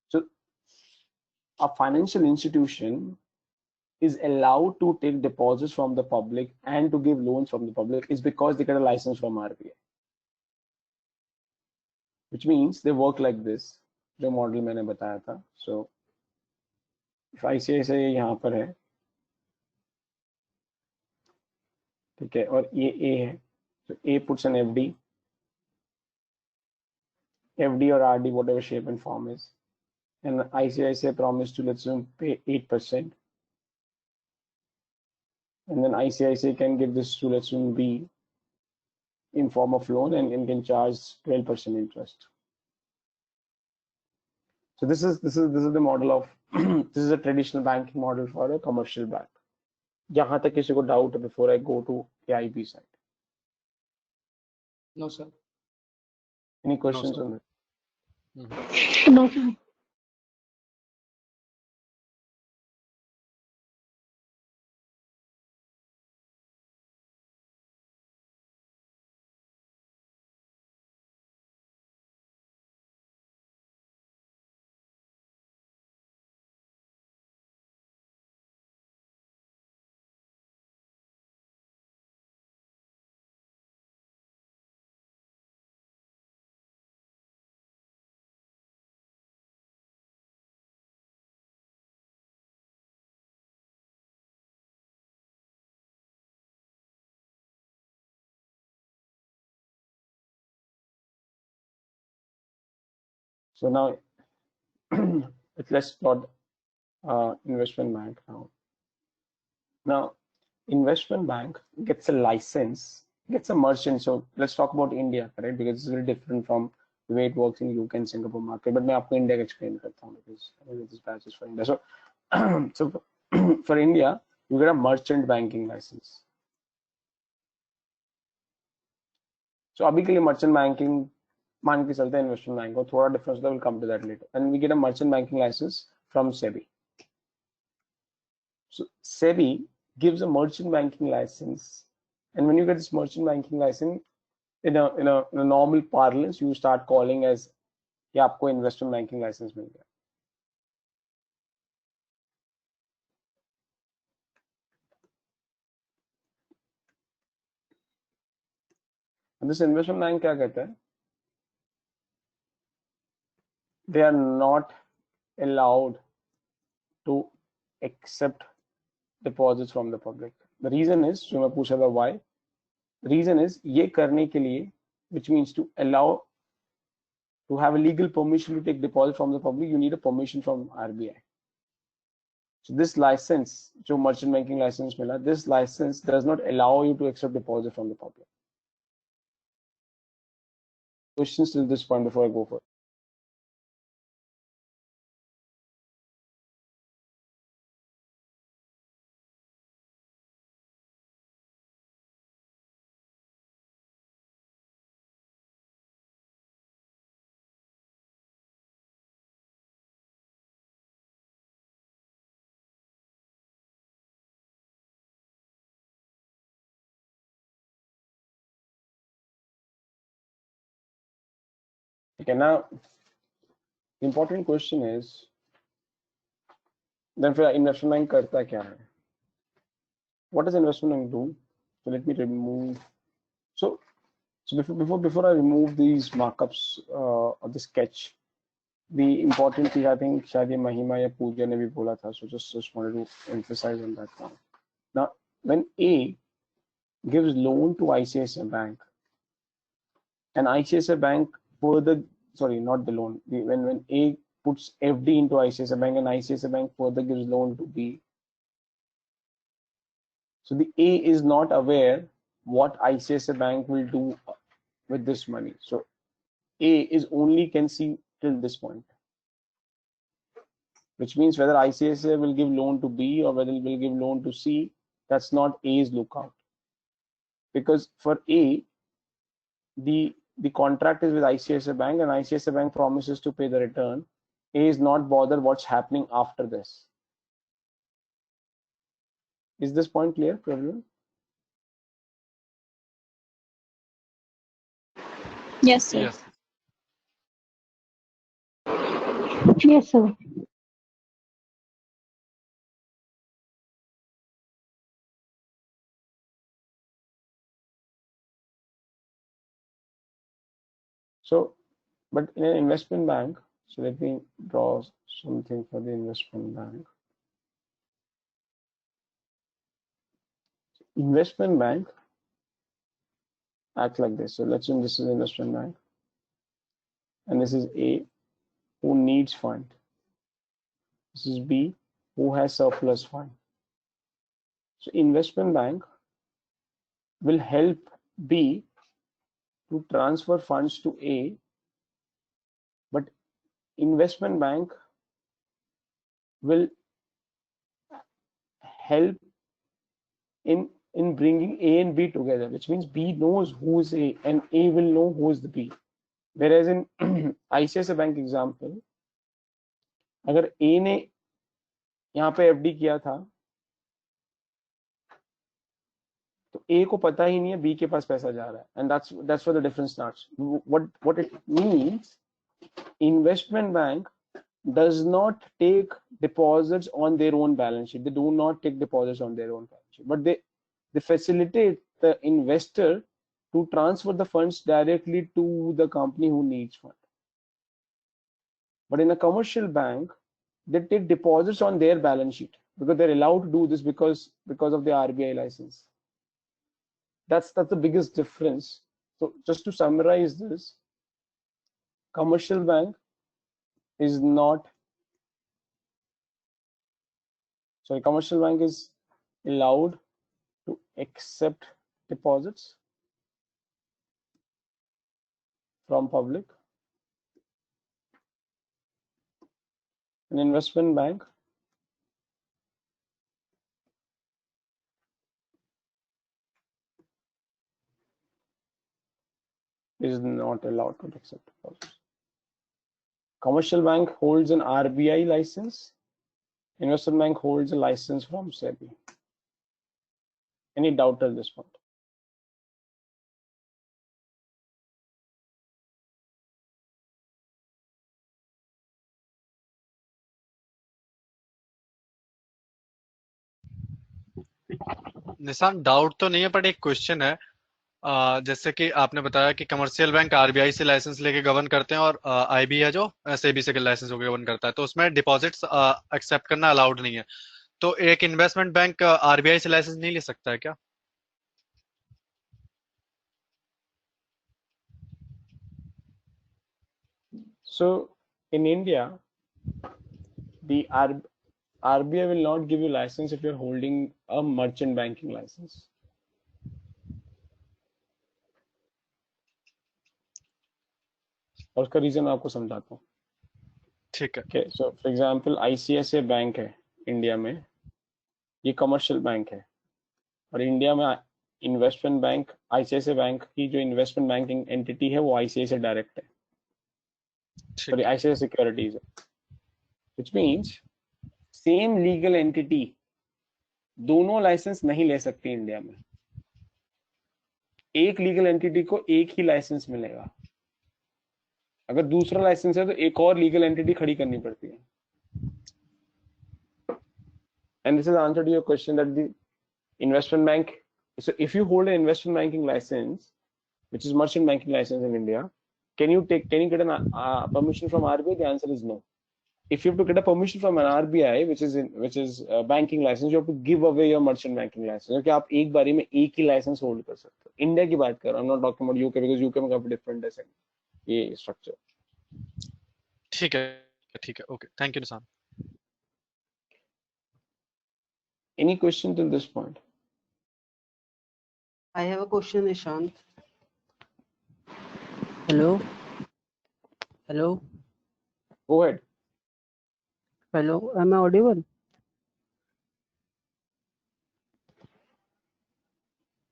S3: So a financial institution is allowed to take deposits from the public and to give loans from the public is because they get a license from RBI, which means they work like this. जो model मैंने बताया था. So if ICICI यहाँ पर है, ठीक है, और ये A है, so A puts an FD or RD, whatever shape and form is, and ICICI promised to, let's say, pay 8%, and then ICICI can give this to, let's say, B, in form of loan and can charge 12% interest. So this is the model of this is a traditional banking model for a commercial bank. जहां तक किसी को doubt before I go to AIB side.
S2: No, sir.
S3: Any questions
S1: sir.
S3: on that?
S5: No, sir.
S3: So now let's plot investment bank now. Now, investment bank gets a license, gets a merchant. So let's talk about India, correct? Because it's very different from the way it works in UK and Singapore market. But मैं आपको India का explain करता हूँ because this batch is for India. So, so for India, you get a merchant banking license. So अभी के लिए merchant banking मान के चलते हैं investment bank को थोड़ा difference होता है. We'll come to that later. And we get a merchant banking license from SEBI. So SEBI gives a merchant banking license, and when you get this merchant banking license, in a normal parlance, you start calling as कि आपको investment banking license मिल गया. And this investment bank क्या कहता है? They are not allowed to accept deposits from the public. The reason is, जो मैं पूछा था why? The reason is ये करने के लिए, which means to allow to have a legal permission to take deposit from the public, you need a permission from RBI. So this license, जो merchant banking license मिला, this license does not allow you to accept deposit from the public. Questions till this point before I go further? Okay, now the important question is, then फिर investment bank करता क्या है? What does investment bank do? So let me remove. So before I remove these markups of the sketch, the important thing I think शायद ये महिमा या पूजा ने भी बोला था. So just wanted to emphasize on that one. Now, when A gives loan to ICICI Bank, and ICICI Bank further, sorry, not the loan. When A puts FD into ICICI Bank and ICICI Bank further gives loan to B, so the A is not aware what ICICI Bank will do with this money. So A is only can see till this point, which means whether ICICI will give loan to B or whether it will give loan to C, that's not A's lookout. Because for A, the contract is with ICICI Bank and ICICI Bank promises to pay the return. A is not bothered what's happening after this. Is this point clear for everyone?
S4: Yes, sir.
S1: Yes.
S5: Yes, sir.
S3: So, but in an investment bank, so let me draw something for the investment bank. Investment bank acts like this. So let's assume this is investment bank, and this is A, who needs fund. This is B, who has surplus fund. So investment bank will help B to transfer funds to A, but investment bank will help in bringing A and B together, which means B knows who is A and A will know who is the B. Whereas in ICICI Bank example, अगर A ने यहाँ पे FD किया था तो A को पता ही नहीं है B के पास पैसा जा रहा है, and that's where the difference starts. What it means, investment bank does not take deposits on their own balance sheet. They do not take deposits on their own balance sheet, but they facilitate the investor to transfer the funds directly to the company who needs fund. But in a commercial bank, they take deposits on their balance sheet because they're allowed to do this because of the RBI license. That's the biggest difference. So just to summarize this, commercial bank is not, sorry, commercial bank is allowed to accept deposits from public. An investment bank is not allowed to accept deposits. Commercial bank holds an RBI license. Investment bank holds a license from SEBI. Any doubt at this point?
S1: निशान doubt तो नहीं है, पर एक question है। जैसे कि आपने बताया कि कमर्शियल बैंक आरबीआई से लाइसेंस लेके गवर्न करते हैं और आईबी है जो सेबी से लाइसेंस होकर गवर्न करता है, तो उसमें डिपॉजिट्स एक्सेप्ट करना अलाउड नहीं है। तो एक इन्वेस्टमेंट बैंक आरबीआई से लाइसेंस नहीं ले सकता है क्या?
S3: So in India, the RBI will not give you license if you're holding a merchant banking license. और उसका रीजन आपको समझाता हूँ।
S1: ठीक है।
S3: Okay, so for example, ICICI bank है इंडिया में, ये कमर्शियल बैंक है, और इंडिया में इन्वेस्टमेंट बैंक, ICICI बैंक की जो इन्वेस्टमेंट बैंकिंग एंटिटी है वो ICICI डायरेक्ट है, सॉरी ICICI सिक्योरिटीज है, which means same legal entity दोनों लाइसेंस नहीं ले सकती इंडिया में। एक लीगल एंटिटी को एक ही लाइसेंस मिलेगा, अगर दूसरा लाइसेंस है तो एक और लीगल एंटिटी खड़ी करनी पड़ती है। And this is the answer to your question that the investment bank, so if you hold an investment banking license, which is merchant banking license in India, can you get an permission from RBI? The answer is no. If you have to get a permission from an RBI, which is a banking license, you have to give away your merchant banking license. क्योंकि आप एक बारी में एक ही licence hold कर सकते हो। India की बात कर रहा हूँ, I'm not talking about UK because UK में काफी डिफरेंट है ये स्ट्रक्चर।
S1: ठीक है, ओके, थैंक यू निशान।
S3: Any question till this point?
S7: I have a question, Ishant. Hello.
S3: Go ahead.
S7: Hello. Am I audible?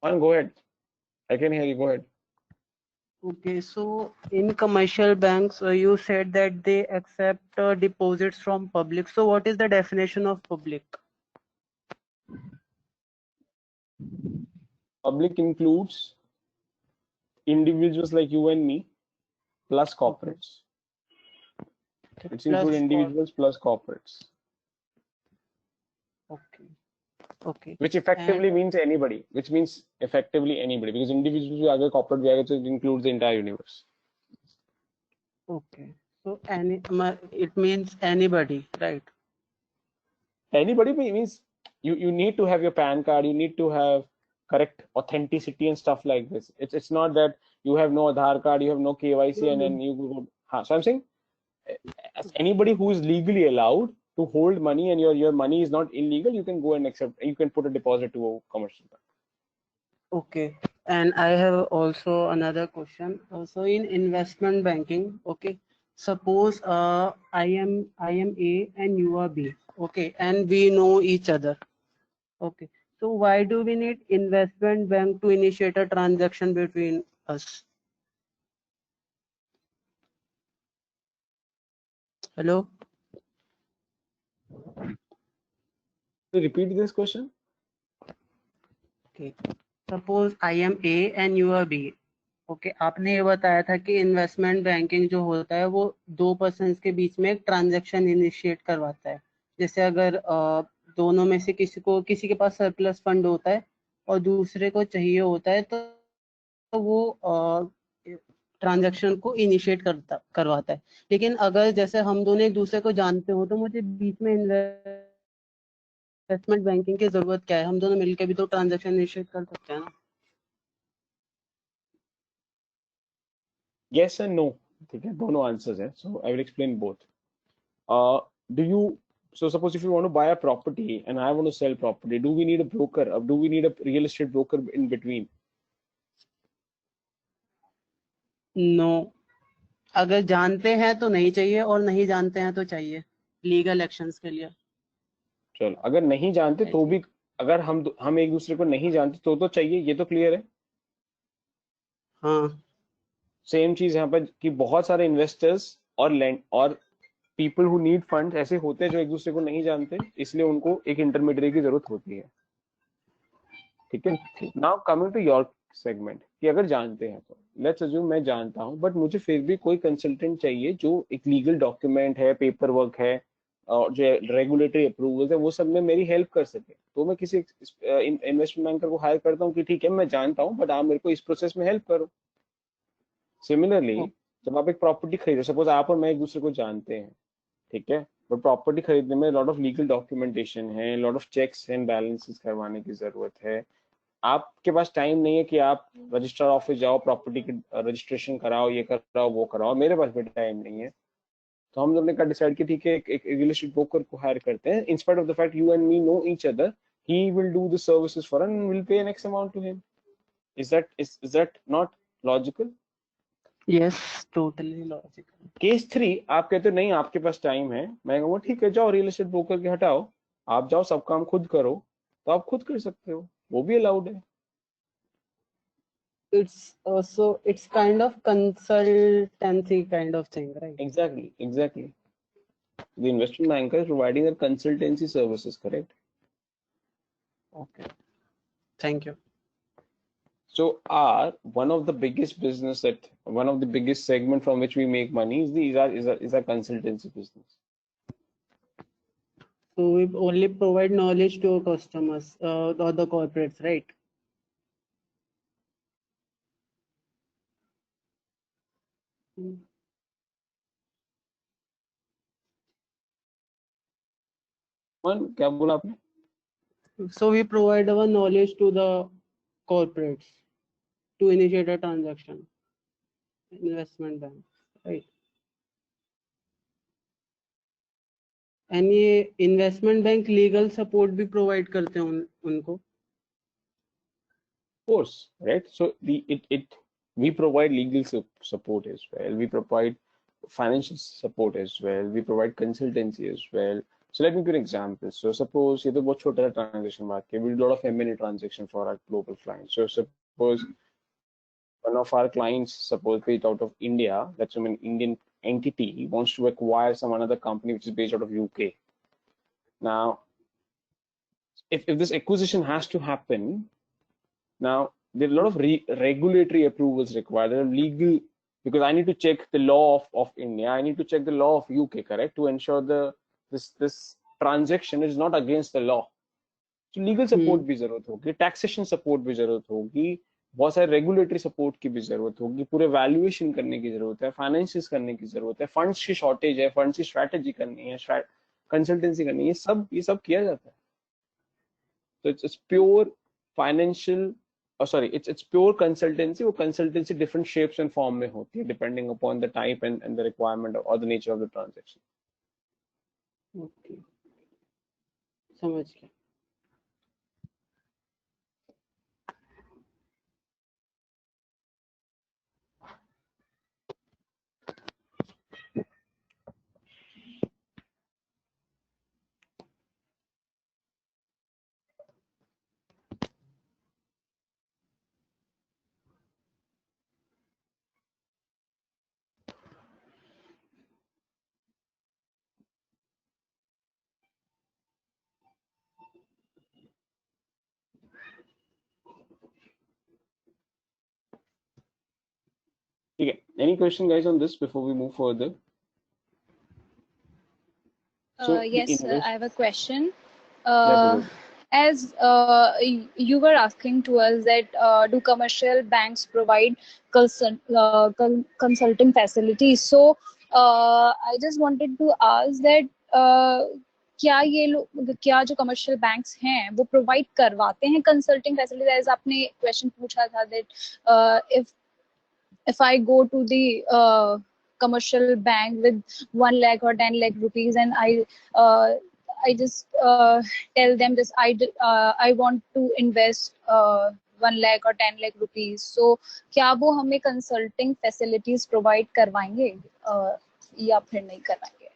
S3: Go ahead. I can hear you. Go ahead.
S7: Okay. So in commercial banks, you said that they accept deposits from public. So what is the definition of public?
S3: Public includes individuals like you and me plus corporates. It's include individuals plus corporates.
S7: Okay.
S3: Which effectively means anybody. Which means effectively anybody, because individuals भी आगे corporate भी आगे, so it includes the entire universe.
S7: Okay. So it means anybody, right?
S3: Anybody means you need to have your PAN card, you need to have correct authenticity and stuff like this. It's not that you have no Aadhaar card, you have no KYC, and then you go. So I'm saying, as anybody who is legally allowed to hold money and your money is not illegal, you can go and accept. You can put a deposit to a commercial bank.
S7: Okay. And I have also another question. So in investment banking, okay, suppose I am A and you are B, okay, and we know each other, okay. So why do we need investment bank to initiate a transaction between us? Hello?
S3: Repeat this question.
S7: Okay. Suppose I am A and you are B. Okay आपने ये बताया था कि investment banking जो होता है वो दो पर्सन्स के बीच में एक ट्रांजैक्शन इनिशिएट करवाता है। जैसे अगर दोनों में से किसी के पास सरप्लस फंड होता है और दूसरे को चाहिए होता है तो वो ट्रांजैक्शन को इनिशिएट करवाता है। लेकिन अगर जैसे हम दोनों एक दूसरे को जानते हो तो मुझे बीच में इन्वेस्टमेंट बैंकिंग की जरूरत क्या है? हम दोनों मिलकर भी तो ट्रांजैक्शन इनिशिएट कर सकते हैं ना।
S3: Yes and no. ठीक है, दोनों आंसर्स हैं. So I will explain both. Do you, so suppose if you want to buy a property and I want to sell property, do we need a broker or do we need a real estate broker in between?
S7: No, अगर जानते हैं तो नहीं चाहिए और नहीं जानते हैं तो चाहिए लीगल एक्शंस के लिए।
S3: चलो, अगर नहीं जानते तो भी, अगर हम एक दूसरे को नहीं जानते तो चाहिए, ये तो क्लियर है।
S7: हाँ,
S3: सेम चीज यहाँ पर कि बहुत सारे इन्वेस्टर्स और पीपल हु नीड फंड ऐसे होते हैं जो एक दूसरे को नहीं जानते, इसलिए उनको एक इंटरमीडिएट की जरूरत होती है। ठीक है, now coming to your segment कि अगर जानते हैं तो लेट्स अज्यूम मैं जानता हूं बट मुझे फिर भी कोई कंसल्टेंट चाहिए जो एक लीगल डॉक्यूमेंट है, पेपर वर्क है और जो रेगुलेटरी अप्रूवल है वो सब में मेरी हेल्प कर सके, तो मैं किसी इन्वेस्टमेंट बैंकर को हायर करता हूँ कि ठीक है मैं जानता हूँ बट आप मेरे को इस प्रोसेस में हेल्प करो। सिमिलरली जब आप एक प्रॉपर्टी खरीदो, सपोज आप और मैं एक दूसरे को जानते हैं, ठीक है, बट प्रॉपर्टी खरीदने में लॉट ऑफ लीगल डॉक्यूमेंटेशन है, lot of checks and balances करवाने की जरूरत है। आपके पास टाइम नहीं है कि आप रजिस्ट्रार ऑफिस जाओ, प्रॉपर्टी की रजिस्ट्रेशन कराओ, ये कराओ वो कराओ, मेरे पास भी टाइम नहीं है। तो हम लोग ने डिसाइड किया ठीक है एक रियल एस्टेट ब्रोकर को हायर करते हैं, in spite of the fact you and me know each other, he will do the services for us and will pay an X amount to him. Is that not logical?
S7: Yes, totally logical.
S3: Case 3 आप कहते हो नहीं आपके पास time है, मैं कहूँगा ठीक है जाओ रियल एस्टेट ब्रोकर के हटाओ, आप जाओ सब काम खुद करो, तो आप खुद कर सकते हो, वो भी अलाउड है।
S7: It's kind of consultancy kind of thing, right?
S3: Exactly. The investment banker is providing their consultancy services, correct?
S7: Okay, thank you.
S3: So one of the biggest segment from which we make money is our consultancy business.
S7: So we only provide knowledge to our customers or the corporates, right?
S3: क्या बोला आपने?
S7: So we provide our knowledge to the corporates to initiate a transaction, investment bank, right? And ये investment bank legal support भी provide करते हैं उनको?
S3: Of course, right? So we provide legal support as well. We provide financial support as well. We provide consultancy as well. So let me give an example. So suppose ये तो बहुत छोटा transaction बात है. We do a lot of M&A transaction for our global clients. So suppose one of our clients, suppose based out of India, that's an Indian entity, wants to acquire some another company which is based out of UK. Now, if this acquisition has to happen, now there are a lot of regulatory approvals required. There are legal, because I need to check the law of India, I need to check the law of UK, correct, to ensure this transaction is not against the law. So legal support भी जरूरत होगी, taxation support भी जरूरत होगी, बहुत सारे regulatory support की भी जरूरत होगी, पूरे वैल्यूएशन करने की जरूरत है, फाइनेंसिस करने की जरूरत है, फंड्स की शॉर्टेज है, फंड्स की स्ट्रैटेजी करनी है, कंसल्टेंसी करनी है, ये सब किया जाता है। तो it's pure financial, it's pure consultancy. वो consultancy different shapes and form में होती है depending upon the type and the requirement or the nature of the transaction.
S7: Okay, समझ गया।
S3: Any question, guys, on this before we move further? So the
S4: Yes, sir, I have a question.
S3: Yeah,
S4: Uh,
S3: Prabhu.
S4: as you were asking to us that do commercial banks provide consulting facilities? So I just wanted to ask that क्या ये लोग क्या जो commercial banks हैं वो provide करवाते हैं consulting facilities? As आपने क्वेश्चन पूछा था that if I go to the commercial bank with 1 lakh or 10 lakh rupees and I just tell them this I want to invest 1 lakh or 10 lakh rupees, so क्या वो हमें consulting facilities provide करवाएंगे या फिर नहीं करवाएंगे?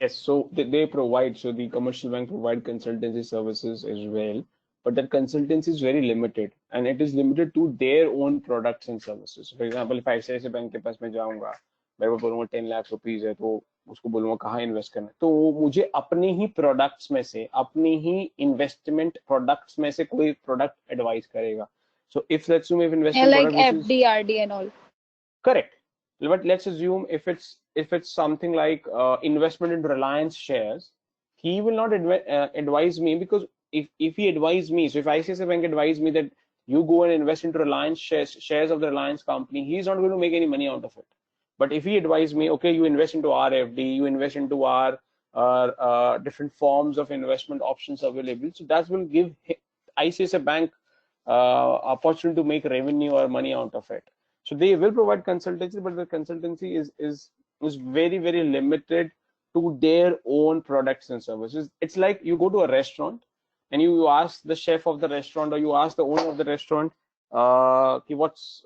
S3: Yes, so they provide, so the commercial bank provide consultancy services as well, but that consultancy is very limited and it is limited to their own products and services. For example, if ICICI bank के पास मैं जाऊंगा, मैं वो बोलूंगा 10 lakh rupees है, तो उसको बोलूंगा कहाँ इन्वेस्ट करना है, तो वो मुझे अपने ही प्रोडक्ट्स में से, अपने ही इन्वेस्टमेंट प्रोडक्ट्स में से कोई प्रोडक्ट एडवाइस करेगा. So if let's assume if investment
S4: like
S3: product which is
S4: FD, RD and all.
S3: correct, but let's assume if it's something like investment in Reliance shares, he will not advise me, because if he advised me, so if ICICI Bank advised me that you go and invest into Reliance shares of the Reliance company, he's not going to make any money out of it. But if he advised me, okay, you invest into our FD, you invest into our different forms of investment options available, so that will give ICICI Bank opportunity to make revenue or money out of it. So they will provide consultancy, but the consultancy is very, very limited to their own products and services. It's like you go to a restaurant and you ask the chef of the restaurant, or you ask the owner of the restaurant, what's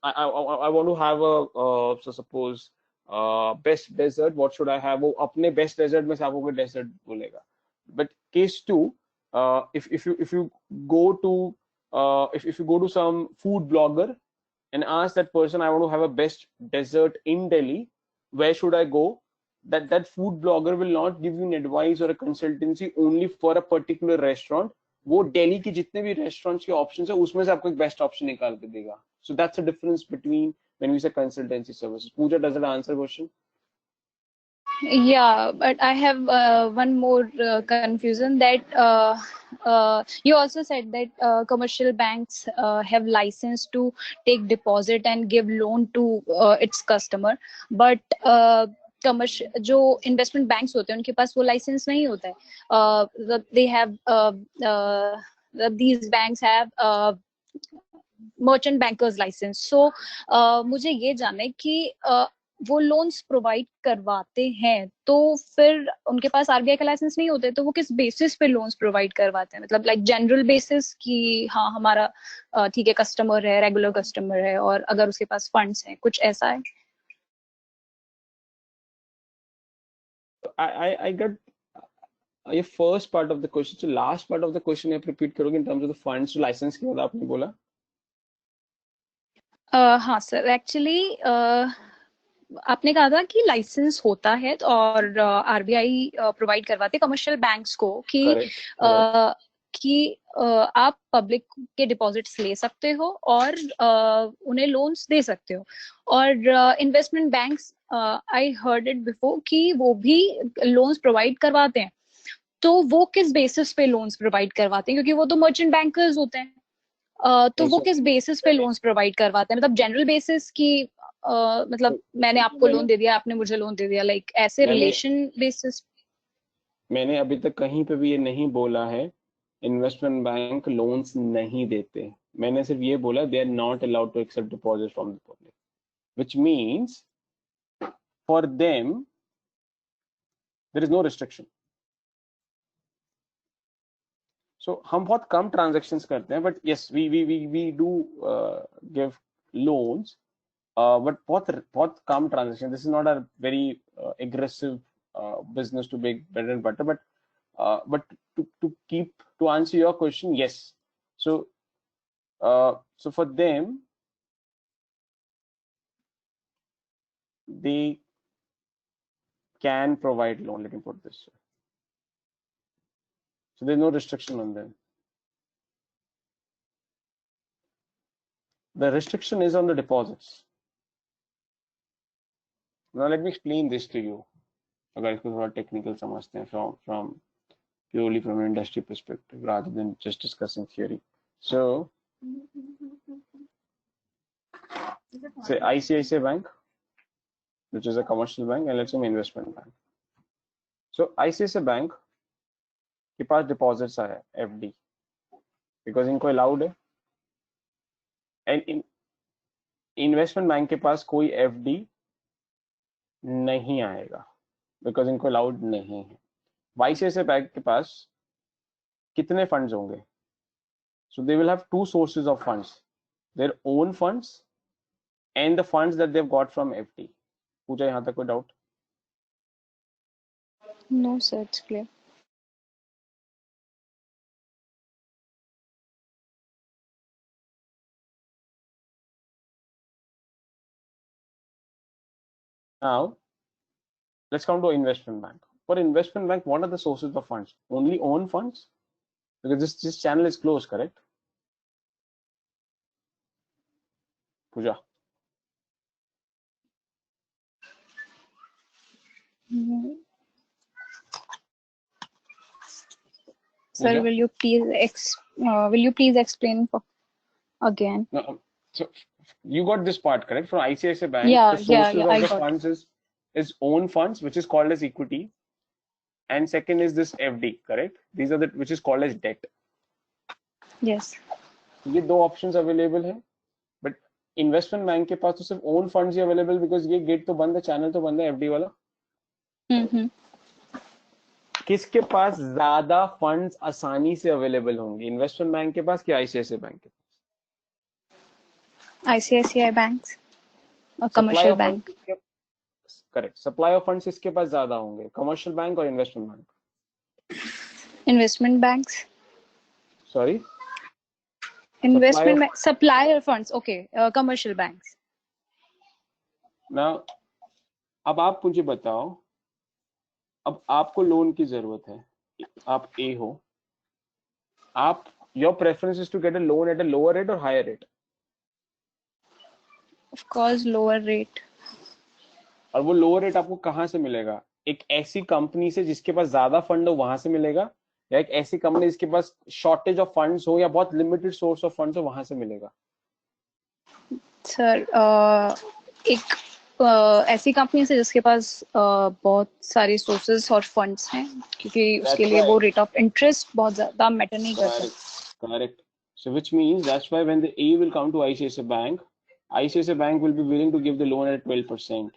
S3: I want to have a so suppose best dessert, what should I have? वो अपने best dessert में से आपको कोई dessert बोलेगा. But case two, if you go to if you go to some food blogger and ask that person, I want to have a best dessert in Delhi, where should I go? That food blogger will not give you an advice or a consultancy only for a particular restaurant. वो दिल्ली की जितने भी restaurants के options है, उसमें से आपको एक best option निकाल के देगा. So that's the difference between when we say consultancy services. Pooja, does that answer the question?
S4: Yeah, but I have one more confusion that you also said that commercial banks have license to take deposit and give loan to its customer, but commercial जो investment banks होते हैं उनके पास वो license नहीं होता है. They have these banks have merchant bankers license. So मुझे ये जानना है कि वो लोन्स प्रोवाइड करवाते हैं तो फिर उनके पास आरबीआई का लाइसेंस नहीं होता है, तो वो किस बेसिस पे लोन्स प्रोवाइड करवाते हैं? मतलब लाइक जनरल बेसिस कि हाँ हमारा ठीक है कस्टमर है, रेगुलर कस्टमर है, और अगर उसके पास फंड्स हैं, कुछ ऐसा है?
S3: I got your first part of the question. So last part of the question आप repeat करोगे in terms of the funds to license की बात आपने बोला?
S4: हाँ सर, एक्चुअली आपने कहा था कि लाइसेंस होता है और आरबीआई प्रोवाइड करवाते कमर्शियल बैंक्स को कि आप पब्लिक के डिपॉजिट्स ले सकते हो और उन्हें लोन्स दे सकते हो, और investment banks I heard it before कि वो भी लोन्स प्रोवाइड करवाते हैं. तो वो किस बेसिस पे लोन्स प्रोवाइड करवाते हैं? क्योंकि वो तो मर्चेंट बैंकर्स होते हैं, तो वो किस बेसिस पे लोन्स प्रोवाइड करवाते हैं? मतलब जनरल बेसिस की मतलब मैंने आपको लोन दे दिया, आपने मुझे लोन दे दिया, लाइक ऐसे रिलेशन बेसिस?
S3: मैंने अभी तक कहीं पे भी ये नहीं बोला है इन्वेस्टमेंट बैंक लोन्स नहीं देते. मैंने सिर्फ ये बोला they are not allowed to accept deposit from the public, which means for them there is no restriction. So हम बहुत कम ट्रांजैक्शंस करते हैं, but yes we do give loans, but बहुत कम transaction. This is not a very aggressive business to make bread and butter, but to answer your question, yes. So for them, they can provide loan. Let me put this. So there's no restriction on them. The restriction is on the deposits. Now let me explain this to you. अगर इसको थोड़ा technical समझते हैं from purely from an industry perspective rather than just discussing theory. So, say ICICI Bank, which is a commercial bank, and let's say an investment bank. So ICICI Bank के पास deposits है FD because इनको allowed है, and in investment bank के पास कोई FD नहीं आएगा because इनको allowed नहीं है. ICICI Bank के पास कितने funds होंगे? So they will have two sources of funds, their own funds and the funds that they've got from FD. पूजा यहाँ तक कोई doubt?
S4: No, sir, it's clear.
S3: Now, let's come to investment bank. For investment bank, what are the sources of funds? Only own funds? Because this channel is closed, correct? Pooja.
S4: Mhm. Sir,
S3: Pooja?
S4: will you please explain again?
S3: No, so you got this part correct. From ICICI Bank,
S4: Yeah,
S3: the
S4: yeah,
S3: sources
S4: yeah,
S3: of
S4: I
S3: the
S4: got it.
S3: funds is own funds, which is called as equity, and second is this FD, correct? These are the which is called as debt.
S4: Yes.
S3: ये दो options available है, but investment bank के पास तो सिर्फ own funds he available because ये gate तो बंद है, channel तो बंद है FD वाला.
S4: Mm-hmm.
S3: किसके पास ज्यादा फंड्स आसानी से अवेलेबल होंगे, इन्वेस्टमेंट बैंक के पास कि आईसीआईसीआई बैंक के पास?
S4: ICICI banks, a commercial bank.
S3: Correct. Supply of funds किसके पास ज्यादा होंगे, कमर्शियल बैंक और investment bank?
S4: Investment banks.
S3: Sorry,
S4: Investment bank, supplier funds. Okay, commercial banks.
S3: Now अब आप मुझे बताओ, अब आपको लोन की जरूरत है, आप ए हो, आप your preference is to get a loan at a lower rate और higher rate?
S4: Of course, lower rate.
S3: और वो लोअर रेट आपको कहाँ से मिलेगा? एक ऐसी कंपनी से जिसके पास ज्यादा फंड हो वहां से मिलेगा, या एक ऐसी कंपनी जिसके पास शॉर्टेज ऑफ फंड्स हो या बहुत लिमिटेड सोर्स ऑफ फंड्स हो वहां से मिलेगा?
S4: सर एक ऐसी कंपनी से जिसके पास बहुत सारे सोर्सेज और फंड्स हैं, क्योंकि उसके लिए वो रेट ऑफ इंटरेस्ट बहुत ज्यादा मैटर नहीं करता.
S3: Correct. So which means that's why when the A will come to ICICI Bank will be willing to give the loan at 12%.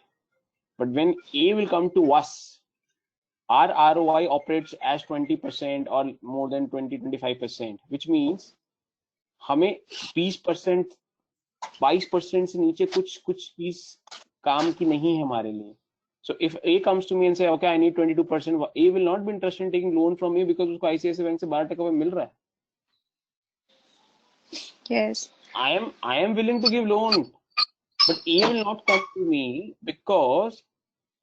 S3: But when A will come to us, our ROI operates as 20% or more than 20-25%, which means हमें 20%, 22% से नीचे कुछ fees काम की नहीं है हमारे लिए. So if A comes to me and say, okay, I need 22%, A will not be interested in taking loan from me because उसको ICICI Bank से 12% पे मिल रहा है.
S4: Yes.
S3: I am willing to give loan, but A will not come to me because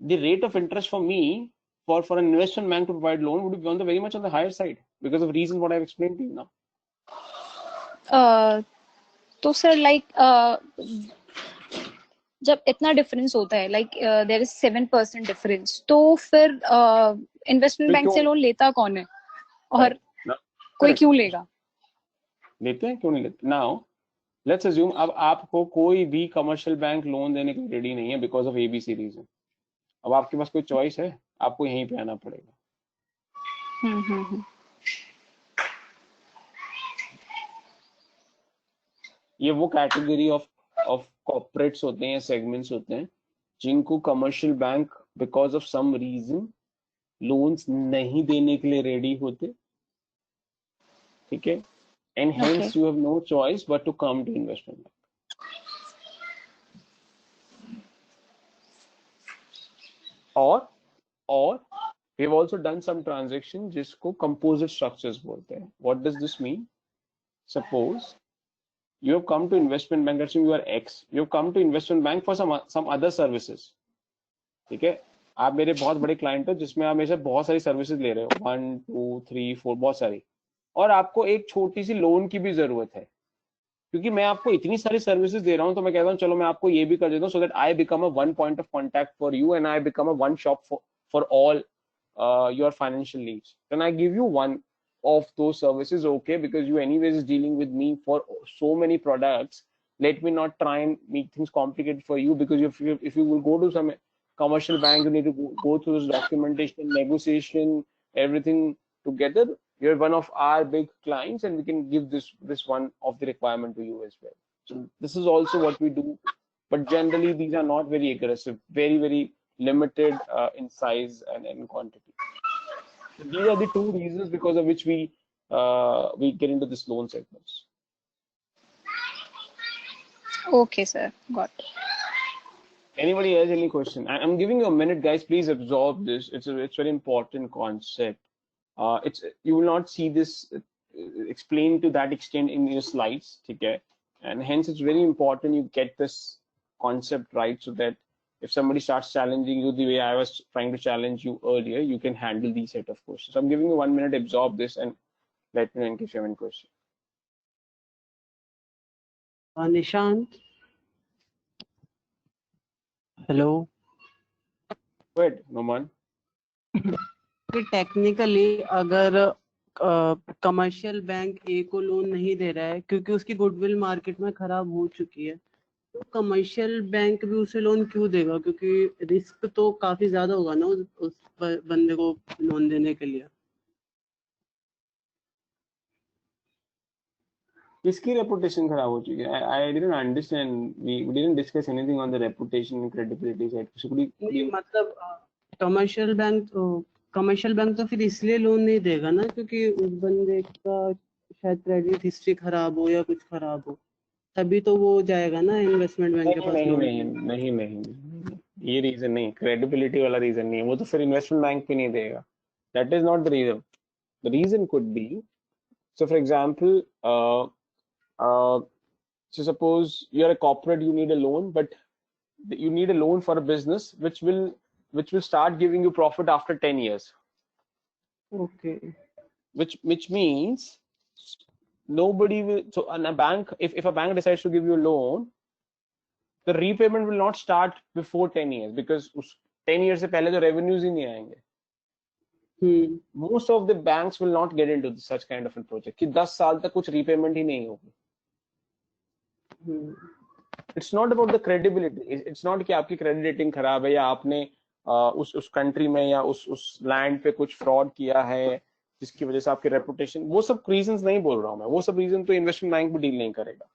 S3: the rate of interest for me for an investment bank to provide loan would be on the very much on the higher side because of reasons what I have explained to you now.
S4: तो sir जब इतना difference होता है, there is 7% difference, तो फिर investment bank से loan लेता कौन है और कोई क्यों लेगा?
S3: लेते हैं, क्यों नहीं लेते? नाउ लेट्स अज्यूम अब आपको कोई भी कमर्शियल बैंक लोन देने के लिए रेडी नहीं है बिकॉज ऑफ एबीसी रीजन. अब आपके पास कोई चॉइस है? आपको यहीं पे आना पड़ेगा. ये वो कैटेगरी ऑफ कॉर्पोरेट्स होते हैं, सेगमेंट्स होते हैं जिनको commercial bank because of some reason loans नहीं देने के लिए रेडी होते. ठीक है, and hence you have no choice but to come to investment bank. Or we have also done some transactions जिसको composite structures बोलते हैं. What does this mean? Suppose you have come to investment bank, assume you are X, you have come to investment bank for some other services. ठीक है, आप मेरे बहुत बड़े client हो जिसमें आप मेरे से बहुत सारी सर्विसेज ले रहे हो, 1 2 3 4 बहुत सारी, और आपको एक छोटी सी लोन की भी जरूरत है क्योंकि मैं आपको इतनी सारी सर्विसेज दे रहा हूँ, तो मैं कहता हूँ चलो मैं आपको ये भी कर देता हूँ, so that I become a one point of contact for you and I become a one shop for all your financial needs. Then I give you one of those services, okay, because you anyways is dealing with me for so many products. Let me not try and make things complicated for you, because if you will go to some commercial bank, you need to go through this documentation, negotiation, everything together. You're one of our big clients, and we can give this one of the requirement to you as well. So this is also what we do, but generally these are not very aggressive, very limited in size and in quantity. So these are the two reasons because of which we get into this loan segments.
S4: Okay, sir. Got it.
S3: Anybody has any question? I'm giving you a minute, guys. Please absorb this. It's very important concept. It's you will not see this explained to that extent in your slides, okay? And hence it's very important you get this concept right, so that if somebody starts challenging you the way I was trying to challenge you earlier, you can handle these set of questions. So I'm giving you 1 minute, absorb this, and let me know in case you have any question.
S7: Nishant, hello.
S3: Go ahead, Noman.
S7: कि technically अगर commercial bank ए को loan नहीं दे रहा है क्योंकि उसकी goodwill market में खराब हो चुकी है, तो कमर्शियल बैंक भी उसे लोन क्यों देगा? क्योंकि रिस्क तो काफी ज्यादा होगा ना उस बंदे को लोन देने के लिए।
S3: किसकी रेपुटेशन खराब हो चुकी है? I didn't understand. We didn't discuss anything on the reputation and credibility side. So could you
S7: मतलब कमर्शियल बैंक तो फिर इसलिए लोन नहीं देगा ना क्योंकि उस बंदे का शायद क्रेडिट हिस्ट्री खराब हो या कुछ खराब हो, तभी तो वो जाएगा ना इन्वेस्टमेंट बैंक के पास
S3: नहीं
S7: लोन।
S3: नहीं नहीं, ये रीजन नहीं, क्रेडिबिलिटी वाला रीजन नहीं है, वो तो फिर इन्वेस्टमेंट बैंक पे नहीं देगा. That is not the reason. The reason could be, so for example, so suppose you're a corporate, you need a loan, but you need a loan for a business which will start giving you profit after 10 years.
S7: Okay.
S3: Which means nobody will, so in a bank, if a bank decides to give you a loan, the repayment will not start before 10 years, because 10 years से पहले तो revenues ही नहीं आएंगे. Most of the banks will not get into such kind of a project कि 10 साल तक कुछ repayment ही नहीं होगी. It's not about the credibility. It's not कि आपकी credit rating खराब है या आपने उस country में या उस land पे कुछ fraud किया है जिसकी वजह से आपकी reputation, वो सब reasons नहीं बोल रहा हूँ मैं, वो सब reason तो investment bank भी deal नहीं करेगा.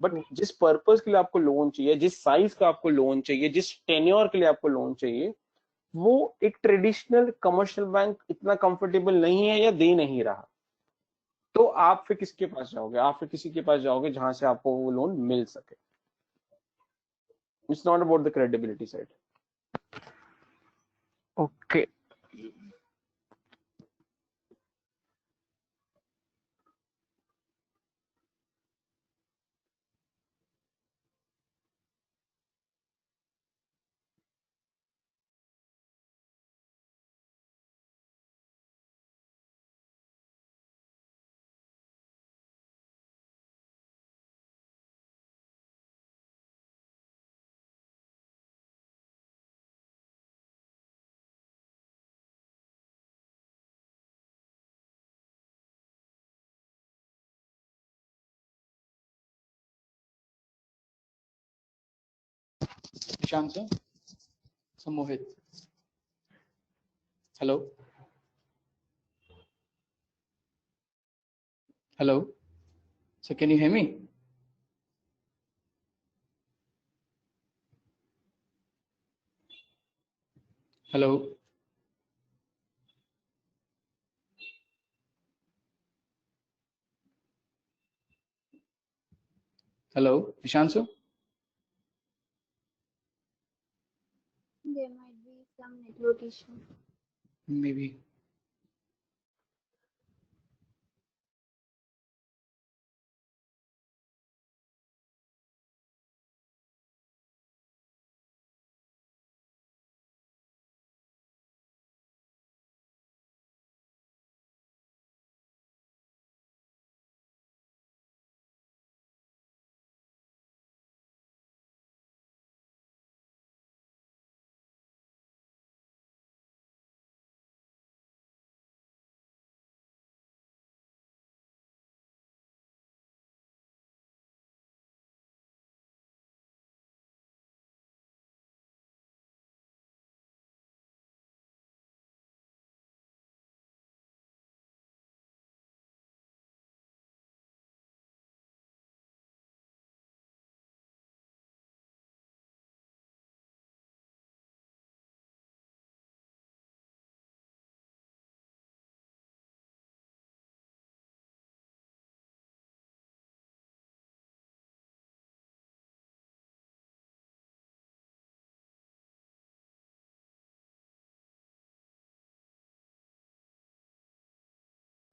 S3: बट जिस पर्पस के लिए आपको लोन चाहिए, जिस साइज का आपको लोन चाहिए, जिस टेन्योर के लिए आपको लोन चाहिए, वो एक ट्रेडिशनल कमर्शियल बैंक इतना कंफर्टेबल नहीं है या दे नहीं रहा, तो आप फिर किसके पास जाओगे? आप फिर किसी के पास जाओगे जहां से आपको वो लोन मिल सके. It's not about the credibility side.
S7: Okay.
S8: Ishan sir, so Mohit. Hello. Hello. So can you hear me? Hello. Hello, Ishan sir.
S6: There might be some network issue.
S8: Maybe.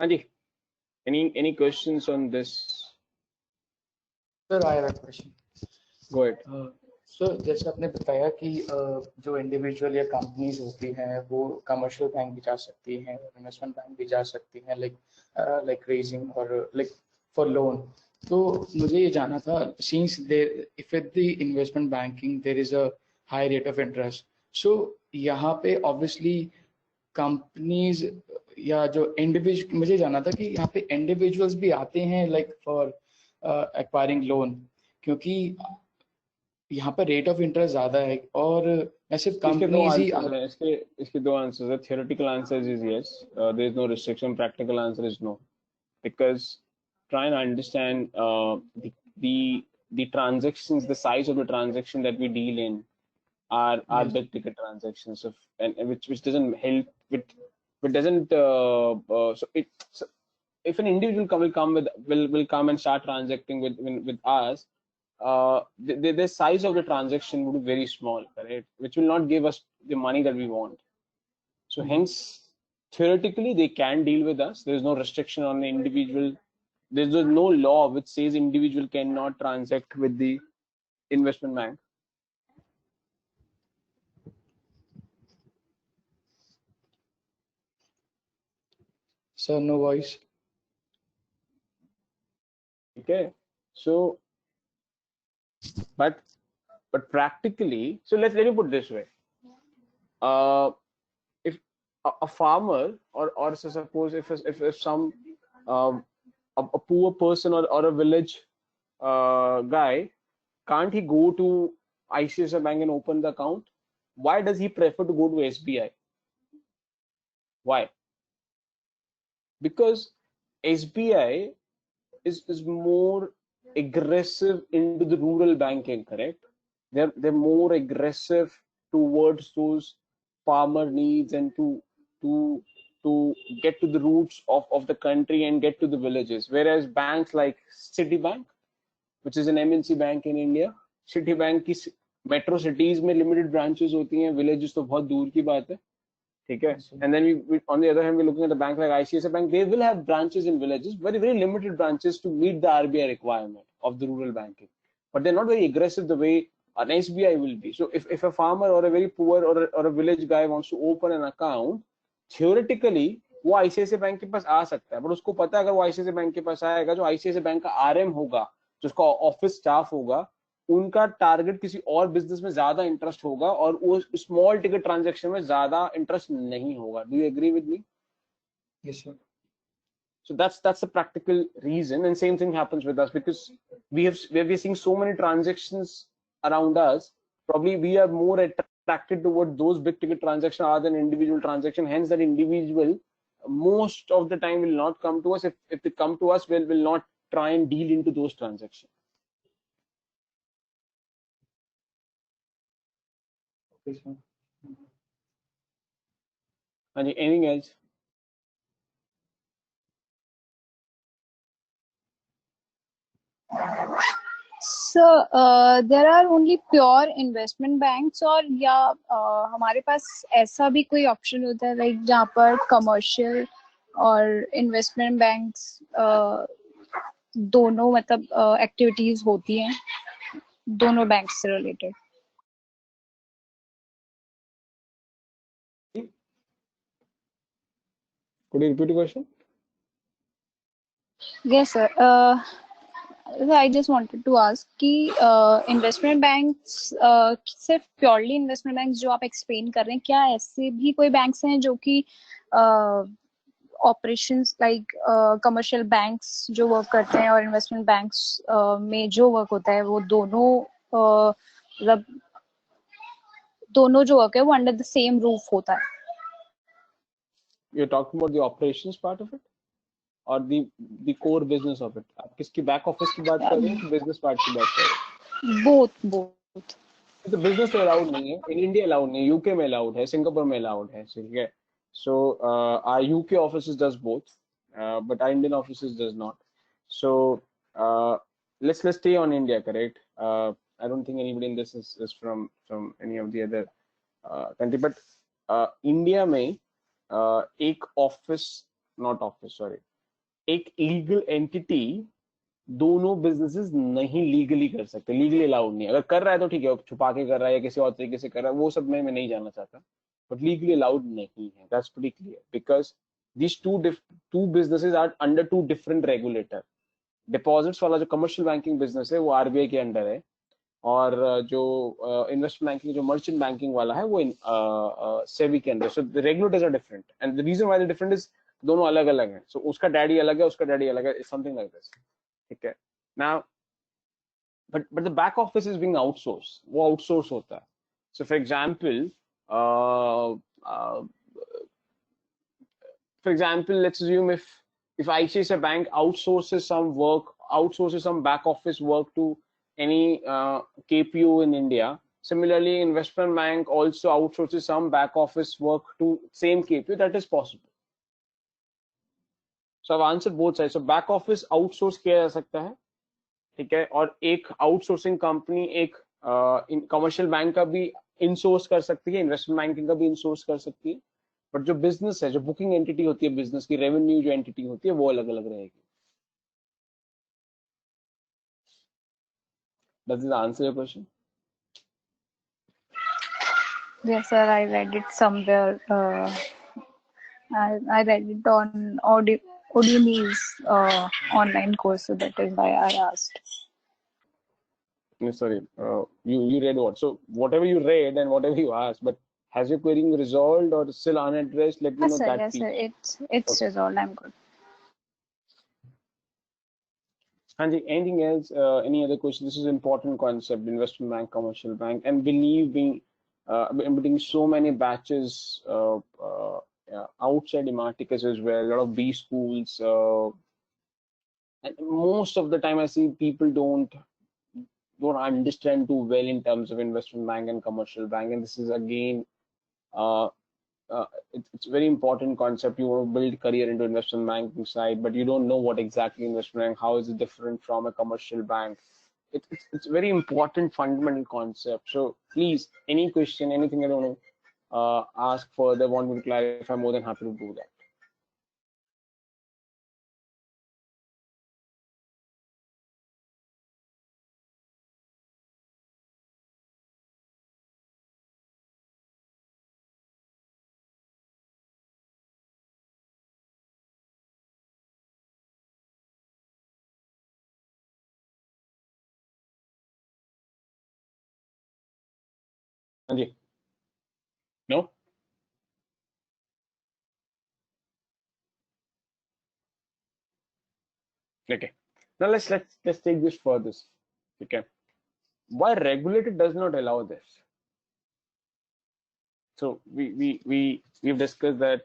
S3: Anji, any questions on this?
S8: Sir, I have a question.
S3: Go ahead.
S8: Sir जैसे आपने बताया कि जो individual या companies होती हैं वो commercial bank भी जा सकती हैं, इन्वेस्टमेंट बैंक भी जा सकती हैं, लाइक रेजिंग और लाइक फॉर लोन. तो मुझे ये जानना था, since there if at the investment banking there is a high rate of interest, so यहाँ पे ऑब्वियसली कंपनीज या जो इंडिविजुअल, मुझे जानना था कि यहाँ पे इंडिविजुअल्स भी आते हैं लाइक फॉर एक्वायरिंग लोन, क्योंकि यहाँ पर रेट ऑफ इंटरेस्ट ज्यादा है और मैं सिर्फ कंपनीज ही.
S3: इसके दो आंसर्स है. Theoretical answer is yes. There is no restriction. Practical answer is no. Because try and understand the transactions, the size of the transaction that we deal in are
S8: Yes.
S3: big ticket transactions of, and which doesn't help with, it doesn't so if an individual will come and start transacting with us, the size of the transaction would be very small, correct? Which will not give us the money that we want. So hence, theoretically, they can deal with us. There is no restriction on the individual. There's no law which says individual cannot transact with the investment bank.
S8: Sir, no voice.
S3: Okay, so but practically, so let me put this way. If a farmer or so suppose if some a poor person or a village guy, can't he go to ICICI Bank and open the account? Why does he prefer to go to SBI? Why? Because SBI is more aggressive into the rural banking, correct? They're more aggressive towards those farmer needs and to get to the roots of the country and get to the villages. Whereas banks like Citibank, which is an MNC bank in India, Citibank की metro cities में limited branches होती हैं, villages तो बहुत दूर की बात है, ठीक है? And then we on the other hand, we're looking at a bank like ICICI Bank. They will have branches in villages, very limited branches to meet the RBI requirement of the rural banking, but they're not very aggressive the way an SBI will be. So if a farmer or a very poor or a village guy wants to open an account, theoretically वो ICICI bank के पास आ सकता है, but उसको पता है अगर वो ICICI bank के पास आएगा, जो ICICI बैंक का RM होगा, जो उसका ऑफिस स्टाफ होगा, उनका टारगेट किसी और बिजनेस में ज्यादा इंटरेस्ट होगा और वो स्मॉल टिकट ट्रांजैक्शन में ज्यादा इंटरेस्ट नहीं होगा. Do you agree with me?
S8: Yes, sir.
S3: So that's the practical reason, and same thing happens with us because we're seeing so many transactions around us. Probably we are more attracted toward those big ticket transactions rather than individual transaction. Hence, that individual most of the time will not come to us. If they come to us, will not try and deal into those transactions.
S8: Okay, sir.
S3: Anything else?
S4: So there are only pure investment banks और या हमारे पास ऐसा भी कोई option होता है like जहाँ पर कमर्शियल और इन्वेस्टमेंट बैंक्स दोनों मतलब एक्टिविटीज होती हैं दोनों बैंक्स से related.
S3: Could you repeat the question?
S4: Yes sir. I just wanted to ask कि इन्वेस्टमेंट बैंक्स सिर्फ प्योरली इन्वेस्टमेंट बैंक्स जो आप एक्सप्लेन कर रहे हैं, क्या ऐसे भी कोई बैंक्स हैं जो कि ऑपरेशंस लाइक कमर्शियल बैंक्स जो वर्क करते हैं और इन्वेस्टमेंट बैंक्स में जो वर्क होता है वो दोनों मतलब दोनों जो वर्क है वो अंडर द सेम रूफ होता है?
S3: You're talking about the operations part of it or the core business of it? आप किसकी बैक ऑफिस की बात कर रहे हैं कि बिजनेस पार्ट की बात कर रहे हैं?
S4: बोथ.
S3: तो बिजनेस तो अलाउड नहीं है इन इंडिया, अलाउड नहीं, यूके में अलाउड है, सिंगापुर में अलाउड है, ठीक है? So our UK offices does both, but our Indian offices does not. So let's stay on India, correct? I don't think anybody in this is from any of the other country, but India में एक office, not office, sorry, एक legal entity दोनों businesses नहीं legally कर सकते, legally allowed नहीं। अगर कर रहा है तो ठीक है, छुपा के कर रहा है या किसी और तरीके से कर रहा है, वो सब मैं नहीं जानना चाहता, बट लीगली अलाउड नहीं है। That's pretty clear because these two businesses are under two different regulator। Deposits वाला जो कमर्शियल बैंकिंग बिजनेस है वो आरबीआई के अंडर है, और जो इन्वेस्टमेंट बैंकिंग जो मर्चेंट बैंकिंग वाला है वो सेबी के अंदर। So the regulators are different and the reason why they different is दोनों अलग अलग हैं। सो उसका डैडी अलग है, उसका डैडी अलग है, समथिंग लाइक दिस, ठीक है। Now but the back office is being outsource, वो आउटसोर्स होता है। So for example let's assume if ICICI Bank outsources some back office work to any KPO in India, similarly investment bank also outsources some back office work to same KPO, that is possible. So I've answered both sides. So back office outsource किया जा सकता है, ठीक है, और एक outsourcing company एक commercial bank का भी इनसोर्स कर सकती है, इन्वेस्टमेंट बैंकिंग का भी इनसोर्स कर सकती है, बट जो बिजनेस है, जो बुकिंग एंटिटी होती है बिजनेस की, रेवेन्यू जो एंटिटी होती है वो अलग अलग रहेगी। Does this answer your question?
S4: Yes, sir. I read it somewhere. I read it on Udemy's online course, so that is why I asked.
S3: No, sorry, you read what? So whatever you read and whatever you asked, but has your query resolved or still unaddressed? Let me know that.
S4: Yes, sir. It's
S3: Okay.
S4: resolved. I'm good.
S3: Hanji, anything else? Any other question? This is an important concept: investment bank, commercial bank, and believe me, I'm putting so many batches outside Ematicus as well. A lot of B schools, and most of the time I see people don't understand too well in terms of investment bank and commercial bank, and this is again it's a very important concept. You want to build career into investment banking side, but you don't know what exactly investment bank, how is it different from a commercial bank. It's very important fundamental concept. So please, any question, anything I don't know, ask further, want me to clarify, more than happy to do that. Anji? No? Okay. Now let's take this further. Okay. Why regulator does not allow this? So we've discussed that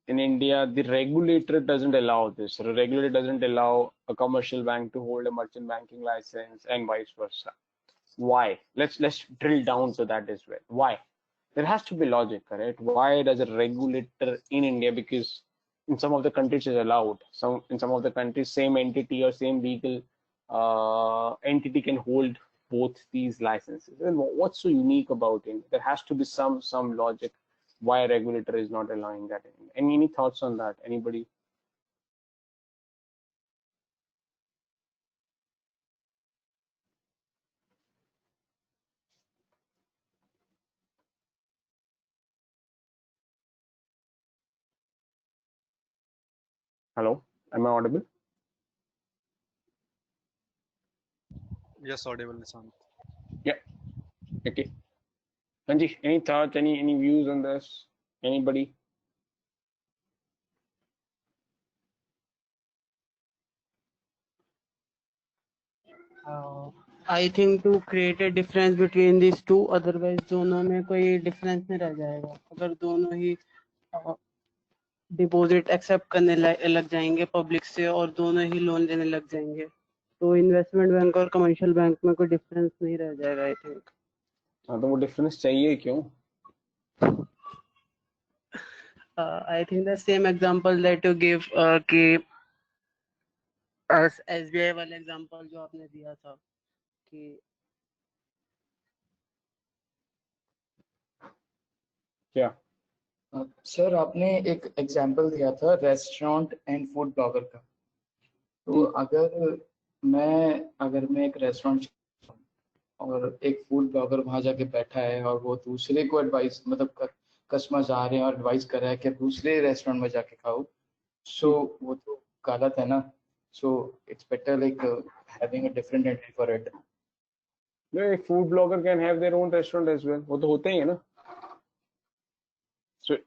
S3: in India the regulator doesn't allow this. The regulator doesn't allow a commercial bank to hold a merchant banking license and vice versa. Why? Let's drill down to that as well. Why? There has to be logic, correct? Why does a regulator in India? Because in some of the countries it's allowed. In some of the countries, same entity or same legal entity can hold both these licenses. And what's so unique about it? There has to be some logic why a regulator is not allowing that. Any thoughts on that? Anybody? Hello, am I audible?
S1: Yes, audible, Nishant.
S3: Yeah. Okay. Anji, any thoughts? Any views on this? Anybody?
S7: I think to create a difference between this two, otherwise दोनों में कोई difference नहीं रह जाएगा। अगर दोनों ही deposit accept करने लग जाएंगे पब्लिक से और दोनों ही लोन लेने लग जाएंगे, तो इन्वेस्टमेंट बैंक और कमर्शियल बैंक में कोई डिफरेंस नहीं रह जाएगा आई थिंक।
S3: हाँ, तो वो डिफरेंस चाहिए क्यों?
S7: I think the same example that you give कि एसबीआई वाला एग्जांपल जो आपने दिया था कि
S3: क्या
S8: सर आपने एक एग्जांपल दिया था रेस्टोरेंट एंड फूड ब्लॉगर का, तो अगर मैं एक रेस्टोरेंट और एक फूड ब्लॉगर वहां जाके बैठा है और वो दूसरे को एडवाइस मतलब कस्टमर्स आ रहे हैं और एडवाइस कर रहा है कि दूसरे रेस्टोरेंट में जाके खाओ, सो वो तो गलत है ना. So it's better like having a different entry for it.
S3: No, a food blogger can have their own restaurant as well. वो तो होते ही है ना. So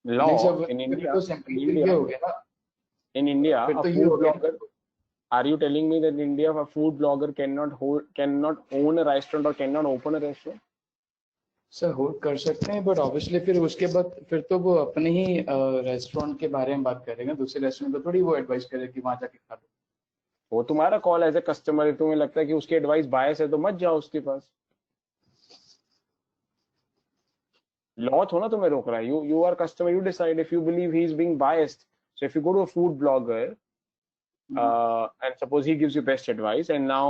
S8: नहीं
S3: law
S8: सर,
S3: in
S8: फिर
S3: India,
S8: तो
S3: in
S8: सिंपली
S3: India,
S8: ये हो गया ना.
S3: in India,
S8: फिर
S3: a
S8: तो ये
S3: food
S8: हो गया
S3: blogger.
S8: ना.
S3: Are you telling me that in India a food blogger cannot own a restaurant or cannot open a restaurant?
S8: Sir hold कर सकते हैं, बट ऑब्वियसली फिर उसके बाद फिर तो वो अपने ही रेस्टोरेंट के बारे में बात करेगा. दूसरे रेस्टोरेंट को थोड़ी वो एडवाइस करेगा कि वहां जाके खा लो.
S3: वो तुम्हारा कॉल एज ए कस्टमर, तुम्हें लगता है कि उसकी एडवाइस बायस है तो मत जाओ उसके पास. लॉ थोड़ा तुम्हें रोक रहा है. You are customer, you decide if you believe he is being biased. So if you go to a food blogger and suppose he gives you best advice, and now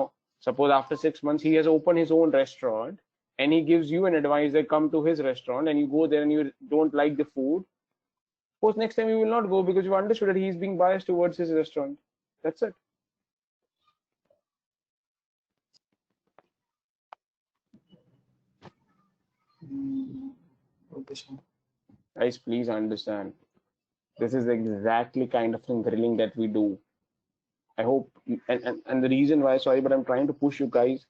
S3: suppose after 6 months he has opened his own restaurant and he gives you an advice that come to his restaurant and you go there and you don't like the food, of course next time you will not go because you understood that he is being biased towards his restaurant. That's it.
S8: Okay, sir.
S3: Guys, please understand, this is exactly kind of thing grilling that we do. I hope, and the reason why, sorry, but I'm trying to push you guys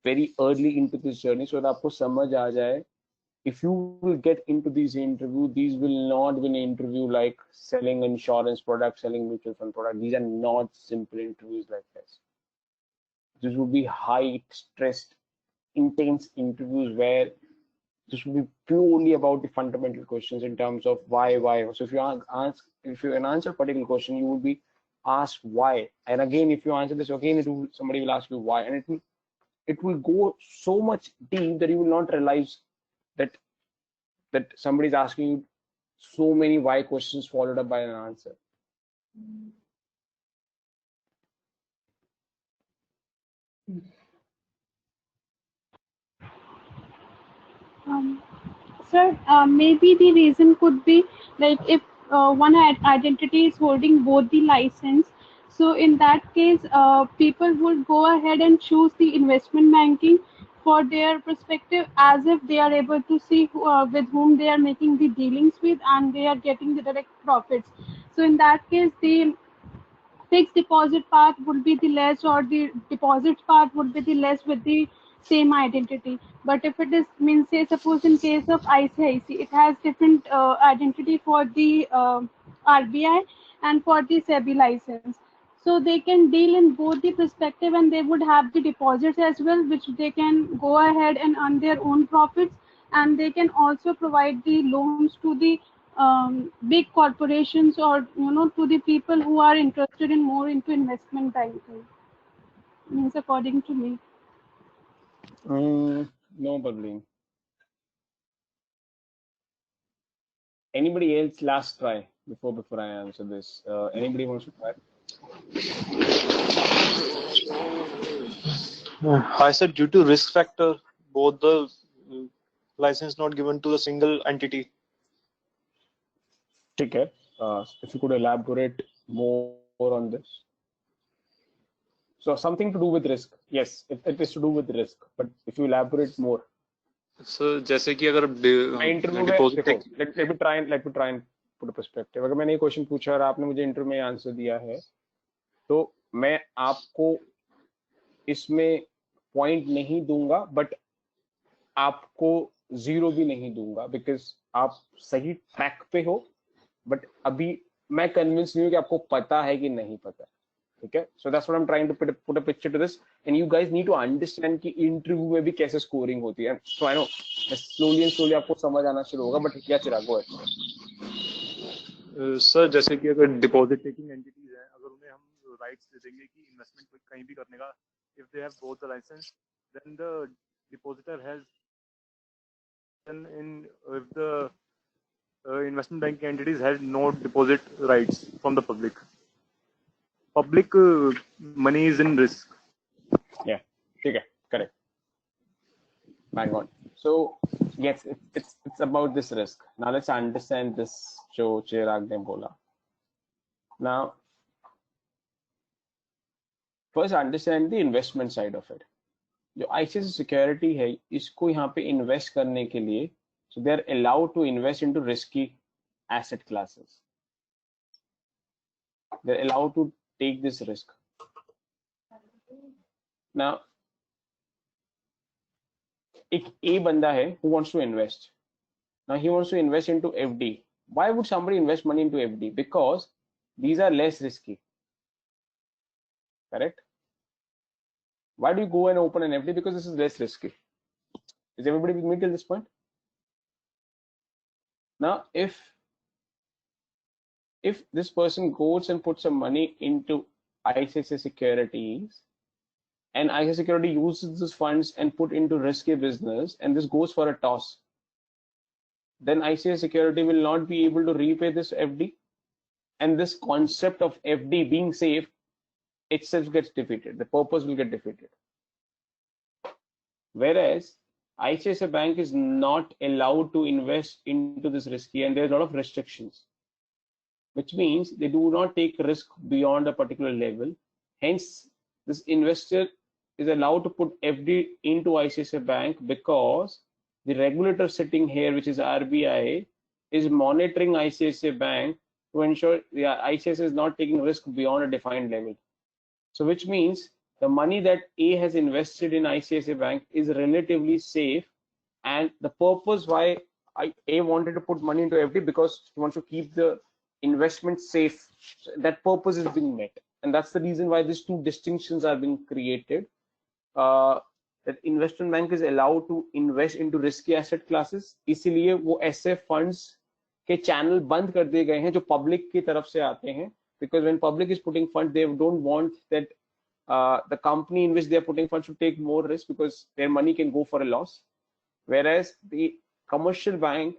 S3: very early into this journey so that आपको समझ आ जाए. If you will get into these interview, these will not be an interview like selling insurance product, selling mutual fund product. These are not simple interviews like this. This will be high stressed, intense interviews where this will be purely about the fundamental questions in terms of why. So if you answer a particular question, you will be asked why. And again, if you answer this again, somebody will ask you why, and it will go so much deep that you will not realize that somebody is asking you so many why questions followed up by an answer.
S9: Sir, maybe the reason could be like if one identity is holding both the license. So in that case, people would go ahead and choose the investment banking for their perspective, as if they are able to see with whom they are making the dealings with, and they are getting the direct profits. So in that case, the fixed deposit part would be the less, or the deposit part would be the less with the same identity. But if it is, means, say suppose in case of ICIC, it has different identity for the RBI and for the SEBI license. So they can deal in both the perspective, and they would have the deposits as well, which they can go ahead and earn their own profits, and they can also provide the loans to the big corporations, or to the people who are interested in more into investment banking, means according to me.
S3: No, Pavleen. Anybody else last try before I answer this? Anybody wants to try?
S10: I said due to risk factor, both the license not given to a single entity.
S3: Okay. If you could elaborate more on this. So something to do with risk. Yes, it is to do with risk. But if you elaborate more.
S10: So जैसे कि अगर
S3: deposit, let me try and put a perspective. अगर मैंने ये question पूछा और आपने मुझे इंटरव्यू में आंसर दिया है, तो मैं आपको इसमें पॉइंट नहीं दूंगा, बट आपको 0 भी नहीं दूंगा, बिकॉज आप सही ट्रैक पे हो, बट अभी मैं कन्विंस नहीं हूं कि आपको पता है कि नहीं पता. ठीक है. So that's what I am trying to put a picture to this, and you guys need to understand कि इंटरव्यू में भी कैसे स्कोरिंग होती है. सो आई नो स्लोली आपको समझ आना शुरू होगा, बट क्या चिराग गो है
S10: सर. जैसे कि अगर डिपॉजिट टेकिंग एंटिटीज हैं, अगर उन्हें हम राइट्स दे देंगे कि इन्वेस्टमेंट कहीं भी करने का, if they have both the licence, then the depositor has, then in if the investment banking entities had no deposit rights from the public. Public money is in risk.
S3: Yeah, okay, correct. Bang on. So yes, it's about this risk. Now let's understand this. जो चिराग ने बोला. Now first understand the investment side of it. जो ICICI security है इसको यहाँ पे invest करने के लिए so they are allowed to invest into risky asset classes. They're allowed to take this risk. Now एक A बंदा है who wants to invest. Now he wants to invest into FD. Why would somebody invest money into FD? Because these are less risky. Correct? Why do you go and open an FD? Because this is less risky. Is everybody with me till this point? Now, if this person goes and puts some money into ICICI Securities, and ICICI Security uses these funds and put into risky business, and this goes for a toss, then ICICI Security will not be able to repay this FD, and this concept of FD being safe itself gets defeated. The purpose will get defeated. Whereas ICICI Bank is not allowed to invest into this risky, and there's a lot of restrictions, which means they do not take risk beyond a particular level. Hence, this investor is allowed to put FD into ICICI Bank because the regulator sitting here, which is RBI, is monitoring ICICI Bank to ensure the ICICI is not taking risk beyond a defined level. So which means the money that A has invested in ICICI Bank is relatively safe, and the purpose why A wanted to put money into FD because he wants to keep the investment safe. So that purpose is being met, and that's the reason why these two distinctions are being created. That investment bank is allowed to invest into risky asset classes, इसीलिए वो ऐसे funds के channel बंद कर दिए गए हैं जो public की तरफ से आते हैं, because when public is putting funds, they don't want that the company in which they are putting funds to take more risk because their money can go for a loss, whereas the commercial bank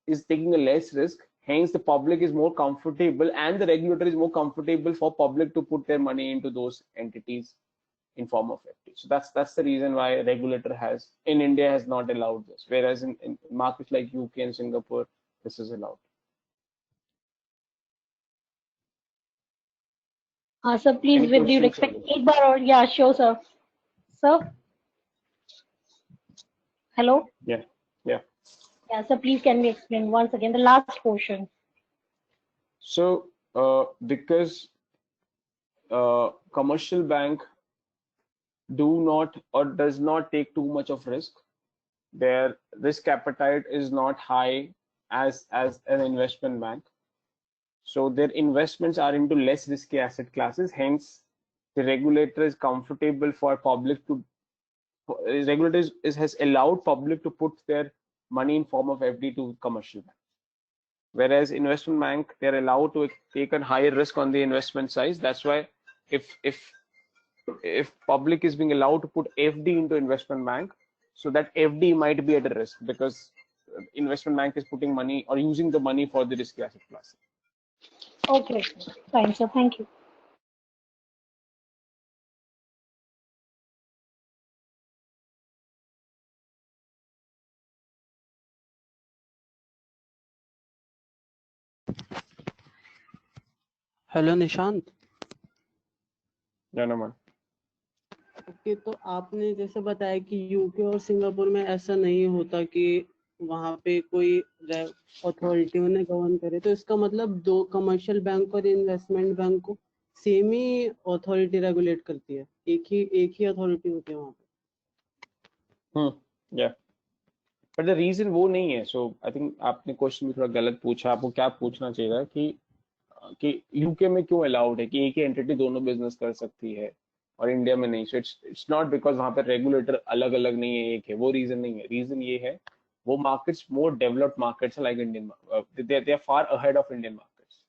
S3: is taking a less risk. Hence, the public is more comfortable, and the regulator is more comfortable for public to put their money into those entities in form of FD. So that's the reason why regulator has in India has not allowed this, whereas in markets like UK and Singapore, this is allowed.
S5: Sir, please, with due respect, एक बार और, yeah, sure, sir. Sir? Hello?
S3: Yeah.
S5: Yeah, sir, please can we explain once again the last portion?
S3: So, because commercial bank do not or does not take too much of risk, their risk appetite is not high as an investment bank. So their investments are into less risky asset classes. Hence, the regulator is comfortable for public to. Regulator has allowed public to put their money in form of FD to commercial bank. Whereas investment bank, they are allowed to take a higher risk on the investment size. That's why if public is being allowed to put FD into investment bank, so that FD might be at a risk because investment bank is putting money or using the money for the risky asset class.
S5: Okay, fine, sir. Thank you.
S7: Hello Nishant.
S3: Janaman.
S7: Okay, तो आपने जैसे बताया कि UK और Singapore में ऐसा नहीं होता कि वहाँ पे कोई अथॉरिटी उन्हें गवर्न करे, तो इसका मतलब दो कमर्शियल बैंक और इन्वेस्टमेंट बैंक को सेम ही अथॉरिटी रेगुलेट करती है, एक ही अथॉरिटी होती है वहाँ पे।
S3: Yeah. But the reason वो नहीं है, so I think आपने क्वेश्चन भी थोड़ा गलत पूछा। आपको क्या पूछना चाहिए कि यूके में क्यों अलाउड है कि एक ही एंटिटी दोनों बिजनेस कर सकती है और इंडिया में नहीं। सो इट्स नॉट बिकॉज वहाँ पे रेगुलेटर अलग अलग नहीं है, एक है, वो रीजन नहीं है। रीजन ये है वो markets more developed markets like Indian, they are far ahead of Indian markets.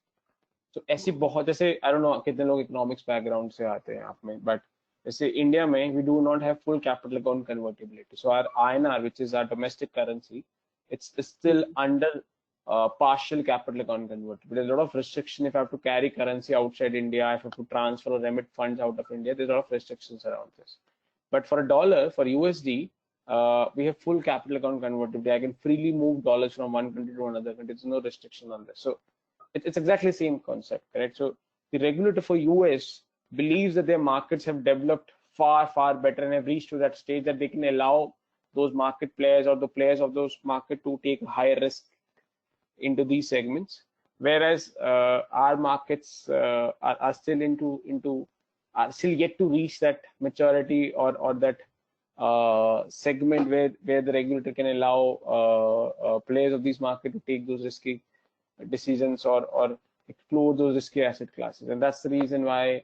S3: तो ऐसी बहुत, जैसे आई डोंट नो कितने लोग इकोनॉमिक्स बैकग्राउंड से आते हैं आप में, बट जैसे इंडिया में we do not have full capital account convertibility, so our INR which is our domestic currency, it's still under partial capital account convertibility. There's a lot of restriction if I have to carry currency outside India, if I have to transfer or remit funds out of India, there's a lot of restrictions around this. But for a dollar, for USD, we have full capital account convertibility. I can freely move dollars from one country to another country. There's no restriction on this. So it's exactly the same concept, correct? So the regulator for US believes that their markets have developed far better and have reached to that stage that they can allow those market players or the players of those market to take higher risk into these segments, whereas our markets are still are still yet to reach that maturity or that segment where the regulator can allow players of these markets to take those risky decisions or explore those risky asset classes. And that's the reason why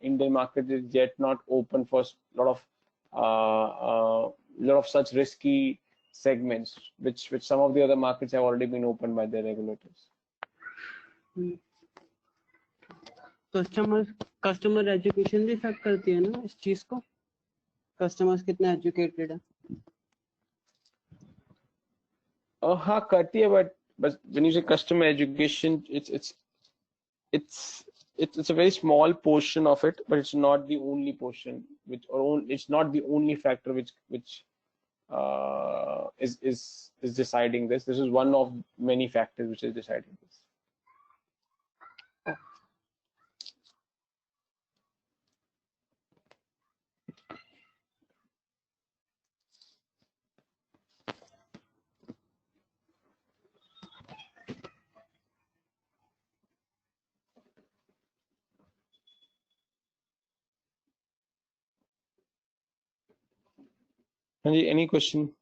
S3: Indian market is yet not open for a lot of such risky segments, which some of the other markets have already been opened by their regulators.
S7: Customer education भी effect करती है ना इस चीज को, customers कितना educated है?
S3: हाँ करती है, but when you say customer education, it's a very small portion of it, but it's not the only portion it's not the only factor which is deciding this. This is one of many factors which is deciding this. Any question?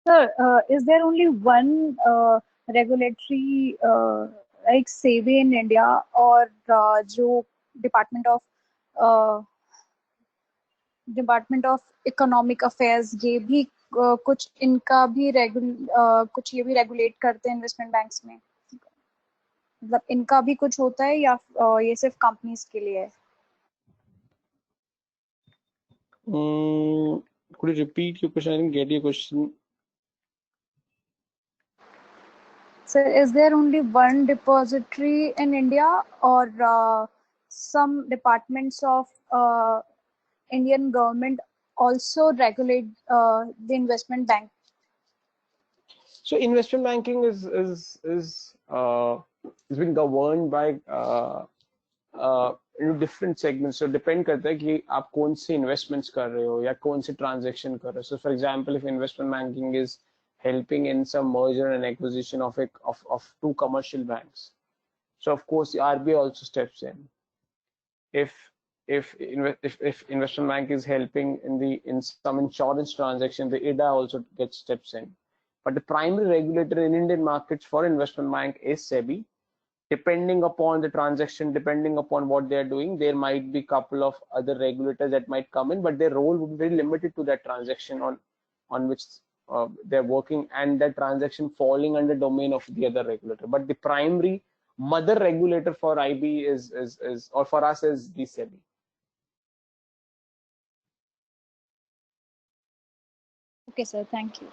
S4: Sir, is there only one regulatory like SEBI in India, or जो department of economic affairs ये भी कुछ इनका भी कुछ ये भी regulate करते हैं इन्वेस्टमेंट बैंक्स में? मतलब इनका भी कुछ होता है या ये सिर्फ कंपनीज के लिए है?
S3: Could you repeat your question? I didn't get your question.
S4: Sir, is there only one depository in India, or some departments of Indian government also regulate the investment bank?
S3: So investment banking is being governed by different segments. So depend करता है कि आप कौन से investments कर रहे हो या कौन से transaction कर रहे हो. So for example, if investment banking is helping in some merger and acquisition of two commercial banks, so of course the RBI also steps in. If investment bank is helping in some insurance transaction, the IDA also steps in. But the primary regulator in Indian markets for investment bank is SEBI. Depending upon the transaction, depending upon what they are doing, there might be a couple of other regulators that might come in, but their role would be very limited to that transaction on which they're working, and that transaction falling under domain of the other regulator. But the primary mother regulator for IB is or for us is the SEBI.
S4: Okay, sir. Thank you.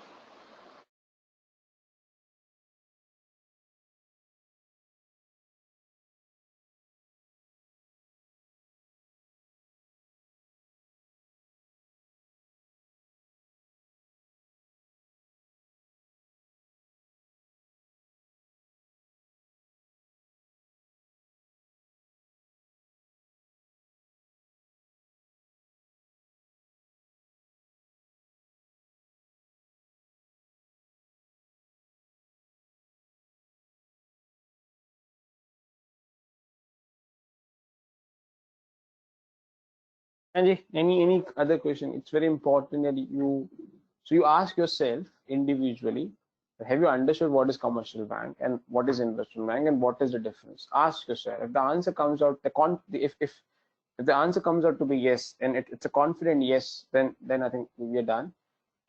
S3: And any other question? It's very important that you ask yourself individually, have you understood what is commercial bank and what is investment bank and what is the difference? Ask yourself. If the answer comes out, if the answer comes out to be yes, and it's a confident yes, then I think we're done.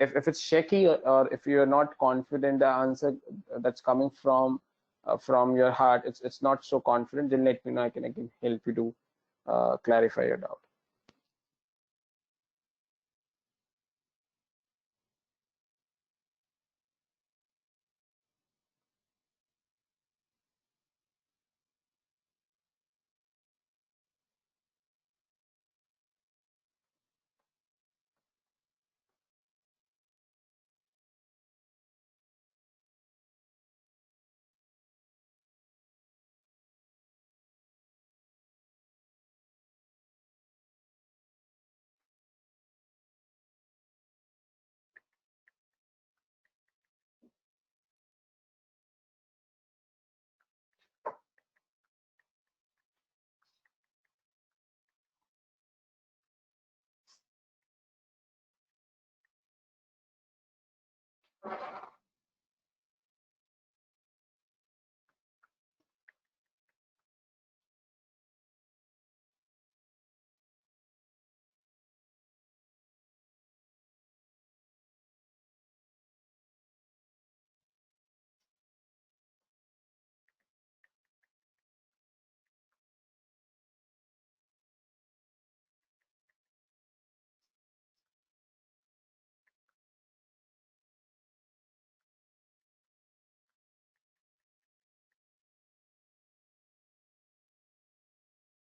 S3: If it's shaky, or if you're not confident the answer that's coming from your heart, it's not so confident, then let me know. I can help you to clarify your doubt.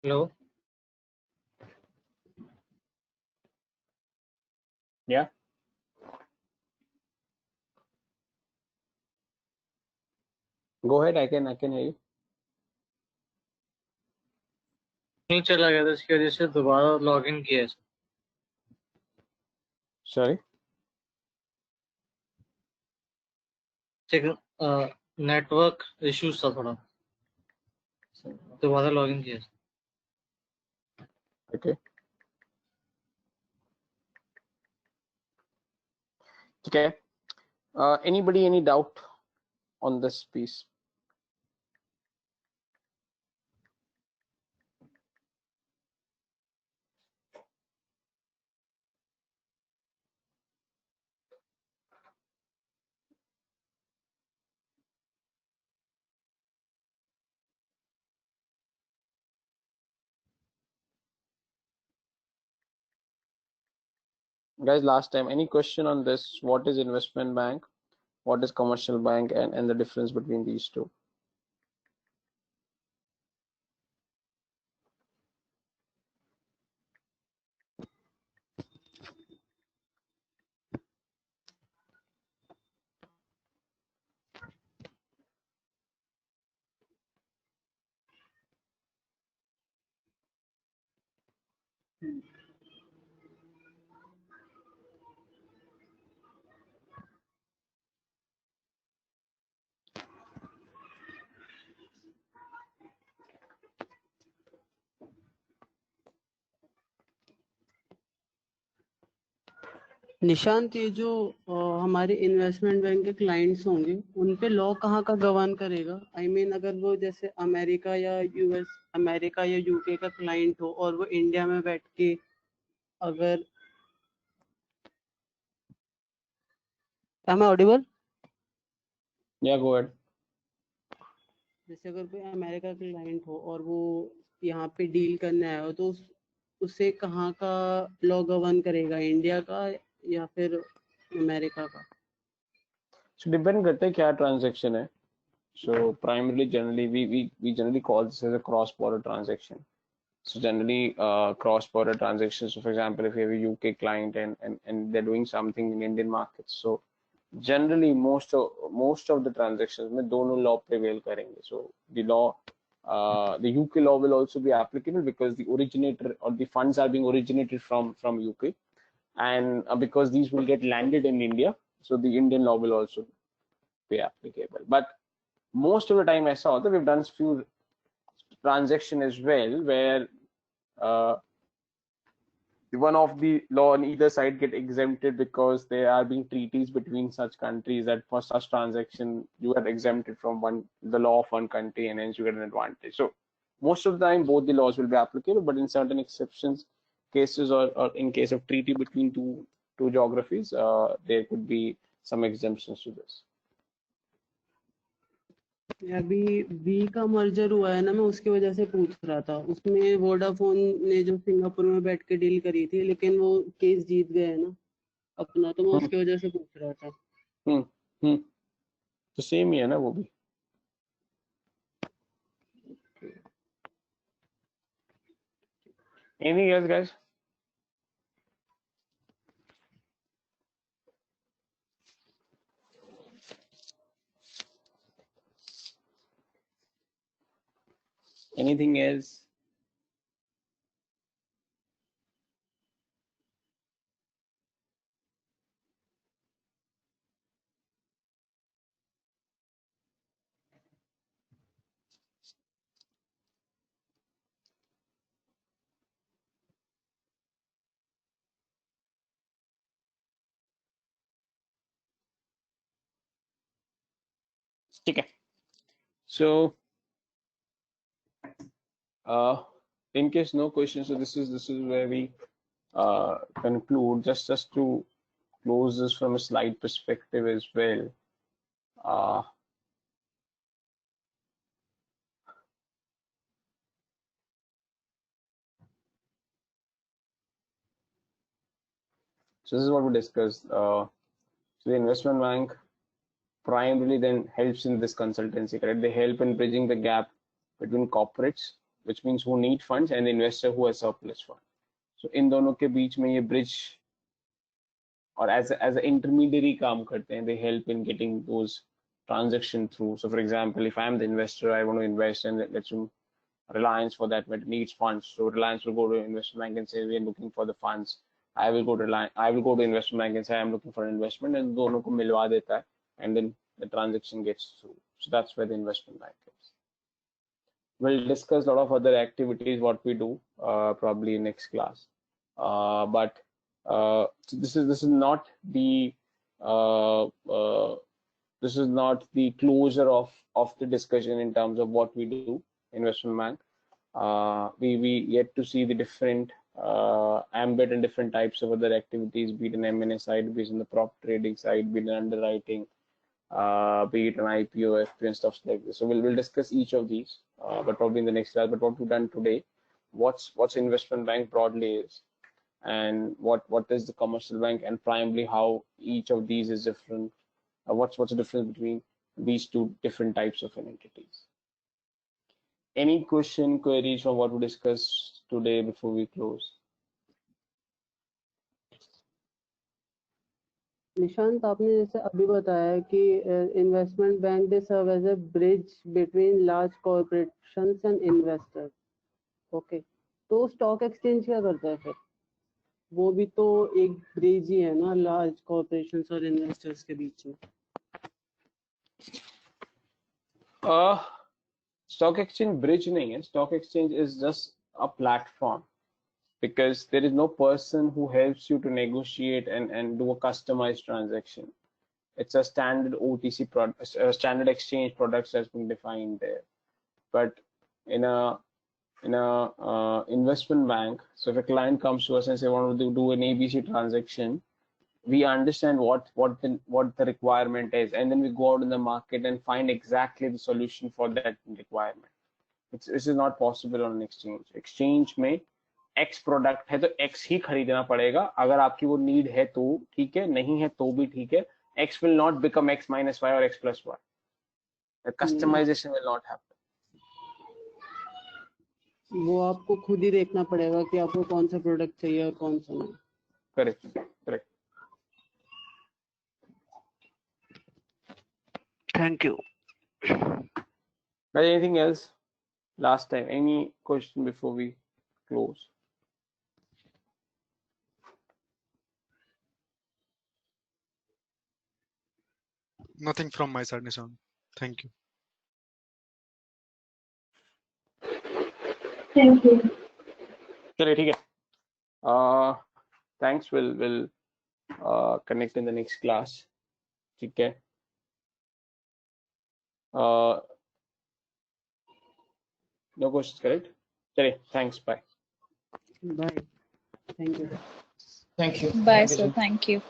S2: Hello.
S3: Yeah. Go ahead. I can hear you.
S2: नहीं चला गया था, इसकी वजह से दोबारा login किया है।
S3: Sorry.
S2: नेटवर्क इश्यूज था थोड़ा, दोबारा लॉगिन किया।
S3: Okay. Okay. Anybody, any doubt on this piece? Guys, last time, any question on this? What is investment bank? What is commercial bank, and the difference between these two?
S7: Nishant, ये जो हमारे investment bank के clients होंगे उन पे law कहाँ का govern करेगा? आई मीन अगर वो जैसे अमेरिका या यूके का क्लाइंट हो और वो इंडिया में बैठ के अगर am I audible?
S3: Yeah, go ahead.
S7: जैसे अगर कोई अमेरिका का क्लाइंट हो और वो यहाँ पे डील करने आया हो तो उसे कहाँ का लॉ गवर्न करेगा, इंडिया का या फिर अमेरिका का?
S3: So depend करता है क्या transaction है. So primarily, generally, we generally call this as a cross-border transaction. So generally, cross-border transactions. So for example, if you have a UK client and they're doing something in Indian markets, so generally most of the transactions में दोनों law prevail करेंगे. So the law, the UK law will also be applicable because the originator or the funds are being originated from UK, and because these will get landed in India, so the Indian law will also be applicable. But most of the time I saw that we've done few transaction as well where one of the law on either side get exempted because there are being treaties between such countries that for such transaction you are exempted from the law of one country and hence you get an advantage. So most of the time both the laws will be applicable, but in certain exceptions cases or in case of treaty between two geographies, there could be some exemptions to this.
S7: अभी we का merger हुआ है ना, मैं उसकी वजह से पूछ रहा था। उसमें वोडाफोन ने जो सिंगापुर में बैठ के डील करी थी, लेकिन वो केस जीत गए ना अपना, तो मैं उसकी वजह से पूछ रहा था।
S3: तो सेम ही है ना वो भी। Anything else, guys? Anything else? Okay. So, in case no questions, so this is where we conclude. Just to close this from a slide perspective as well. So this is what we discussed. So the investment bank primarily then helps in this consultancy, correct? They help in bridging the gap between corporates which means who need funds, and the investor who has surplus fund. So इन दोनों के बीच में ये bridge और as an intermediary काम करते हैं. They help in getting those transaction through. So for example, if I'm the investor, I want to invest, and let's assume Reliance for that matter needs funds. So Reliance will go to investment bank and say we are looking for the funds. I will go to investment bank and say I'm looking for an investment, and दोनों को मिलवा देता है, and then the transaction gets through. So that's where the investment bank is. We'll discuss a lot of other activities what we do probably in next class. But this is not the closure of the discussion in terms of what we do investment bank. We yet to see the different ambit and different types of other activities, be it an M&A side, be it in the prop trading side, be it in underwriting, be it an IPO, FP and stuff like this. So we'll discuss each of these, but probably in the next class. But what we've done today, what's investment bank broadly is, and what is the commercial bank, and primarily how each of these is different. What's the difference between these two different types of entities? Any queries from what we discussed today before we close?
S7: Nishant, आपने जैसे अभी बताया कि investment bank they serve as a bridge between large corporations and investors. Okay, तो stock exchange क्या करता है फिर? वो भी तो एक ब्रिज ही है ना लार्ज कॉर्पोरेशंस और इन्वेस्टर्स के बीच में.
S3: Stock exchange bridge नहीं है. Stock exchange is just a platform, because there is no person who helps you to negotiate and do a customized transaction. It's a standard OTC product, a standard exchange products that's been defined there. But in a investment bank, so if a client comes to us and say want to do an ABC transaction, we understand what the requirement is, and then we go out in the market and find exactly the solution for that requirement. This is not possible on an exchange. Exchange में X product है तो X ही खरीदना पड़ेगा. अगर आपकी वो need है तो ठीक है, नहीं है तो भी ठीक है. X will not become X minus Y or X plus Y. The customization will not happen.
S7: वो आपको खुद ही देखना पड़ेगा कि आपको कौन सा प्रोडक्ट चाहिए और कौन सा नहीं.
S3: Correct.
S11: Thank you.
S3: Anything else? Last time, any question before we close?
S1: Nothing from my side, Nishan. Thank you.
S5: Thank you.
S3: चलिए ठीक है. Thanks. We'll connect in the next class. ठीक है. No questions, correct? चलिए, thanks. Bye.
S7: Bye. Thank you.
S8: Thank you.
S4: Bye, sir. Thank you.